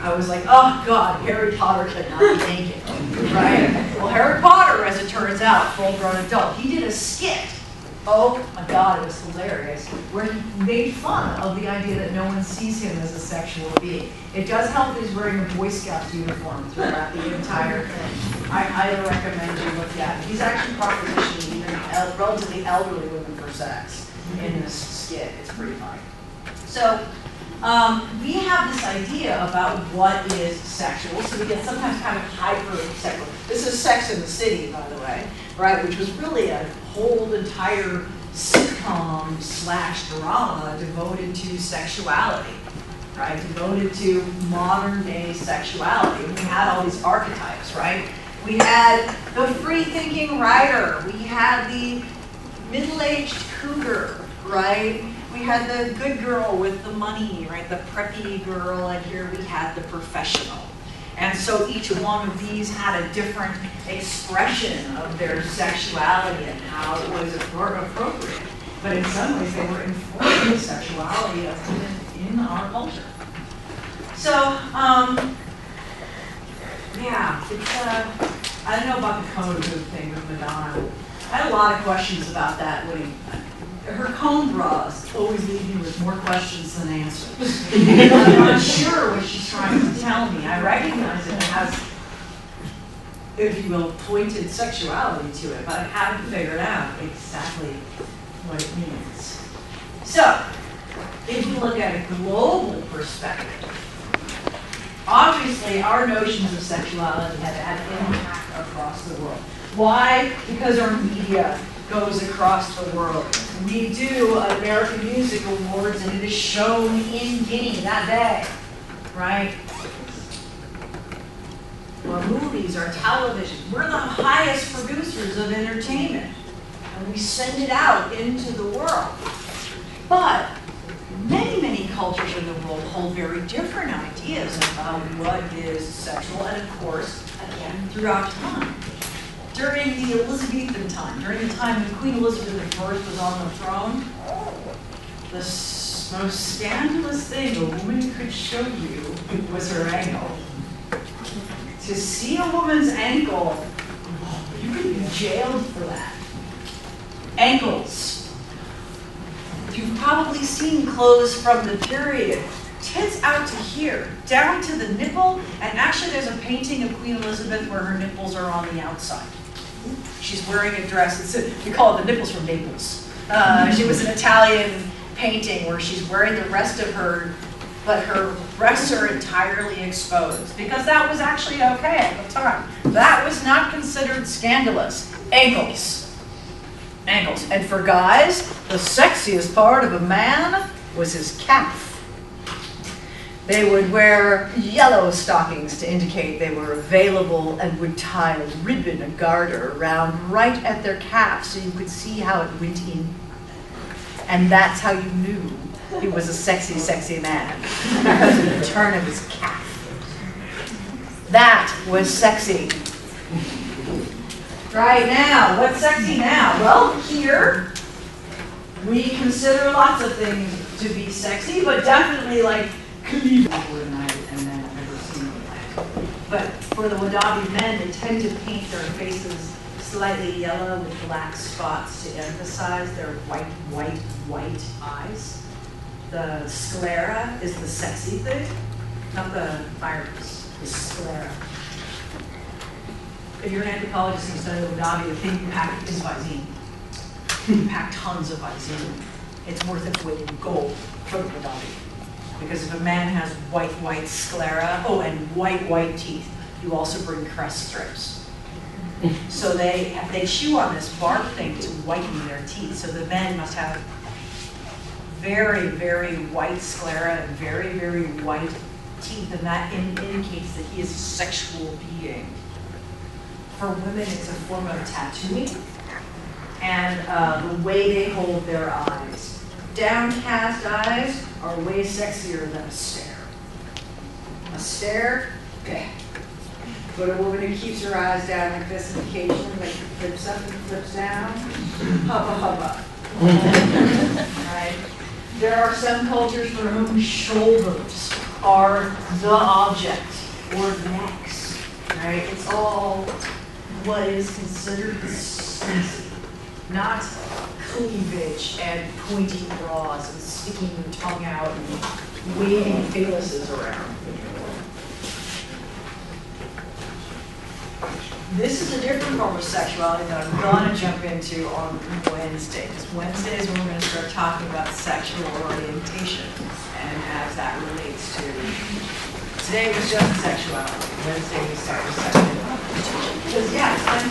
I was like, oh God, Harry Potter cannot be naked, right? Well, Harry Potter, as it turns out, full-grown adult, he did a skit. Oh my God, it was hilarious, where he made fun of the idea that no one sees him as a sexual being. It does help that he's wearing a Boy Scout uniform throughout the entire thing. I highly recommend you look at it. He's actually propositioning even relatively elderly women for sex in this skit. It's pretty funny. So, we have this idea about what is sexual, so we get sometimes kind of hyper-sexual. This is Sex in the City, by the way, right, which was really a whole entire sitcom / drama devoted to sexuality, right, devoted to modern-day sexuality. We had all these archetypes, right? We had the free-thinking writer. We had the middle-aged cougar, right? We had the good girl with the money, right? The preppy girl, and here we had the professional. And so each one of these had a different expression of their sexuality and how it was appropriate. But in some ways, they were informing the sexuality of women in our culture. So, yeah, it's, I don't know about the cone hoop thing with Madonna. I had a lot of questions about that when her cone bras always leave me with more questions than answers. I'm not sure what she's trying to tell me. I recognize it has, if you will, pointed sexuality to it, but I haven't figured out exactly what it means. So, if you look at a global perspective, obviously our notions of sexuality have had impact across the world. Why? Because our media goes across the world. We do an American Music Awards, and it is shown in Guinea that day, right? Our movies, our television, we're the highest producers of entertainment, and we send it out into the world. But many, many cultures in the world hold very different ideas about what is sexual, and of course, again, throughout time. During the Elizabethan time, during the time when Queen Elizabeth I was on the throne, the most scandalous thing a woman could show you was her ankle. To see a woman's ankle, you could be jailed for that. Ankles. You've probably seen clothes from the period. Tits out to here, down to the nipple, and actually there's a painting of Queen Elizabeth where her nipples are on the outside. She's wearing a dress, we call it the nipples from Naples. She was an Italian painting where she's wearing the rest of her, but her breasts are entirely exposed, because that was actually okay at the time. That was not considered scandalous. Ankles. Ankles. And for guys, the sexiest part of a man was his calf. They would wear yellow stockings to indicate they were available, and would tie a ribbon, a garter, around right at their calf so you could see how it went in. And that's how you knew he was a sexy, sexy man, because of the turn of his calf. That was sexy. Right now, what's sexy now? Well, here, we consider lots of things to be sexy, but definitely like cleavage and then I've never seen it. But for the Wadabi men, they tend to paint their faces slightly yellow with black spots to emphasize their white eyes. The sclera is the sexy thing, not the iris, the sclera. If you're an anthropologist and you study the Wadabi, the thing you pack is Visine. You pack tons of Visine. It's worth its weight in gold for the Wadabi. Because if a man has white sclera, oh, and white teeth, you also bring crest strips. So they chew on this bark thing to whiten their teeth. So the men must have very, very white sclera and very, very white teeth, and that indicates that he is a sexual being. For women, it's a form of tattooing, and the way they hold their eyes. Downcast eyes are way sexier than a stare. A stare, okay. But a woman who keeps her eyes down like this and occasionally like flips up and flips down, hubba hubba. Right? There are some cultures for whom shoulders are the object, or necks, right? It's all what is considered sexy, not cleavage and pointy bras and sticking your tongue out and waving phalluses around. This is a different form of sexuality that I'm gonna jump into on Wednesday, because Wednesday is when we're gonna start talking about sexual orientation and as that relates to, today was just sexuality, Wednesday we start with sexual orientation. Because yeah, I'm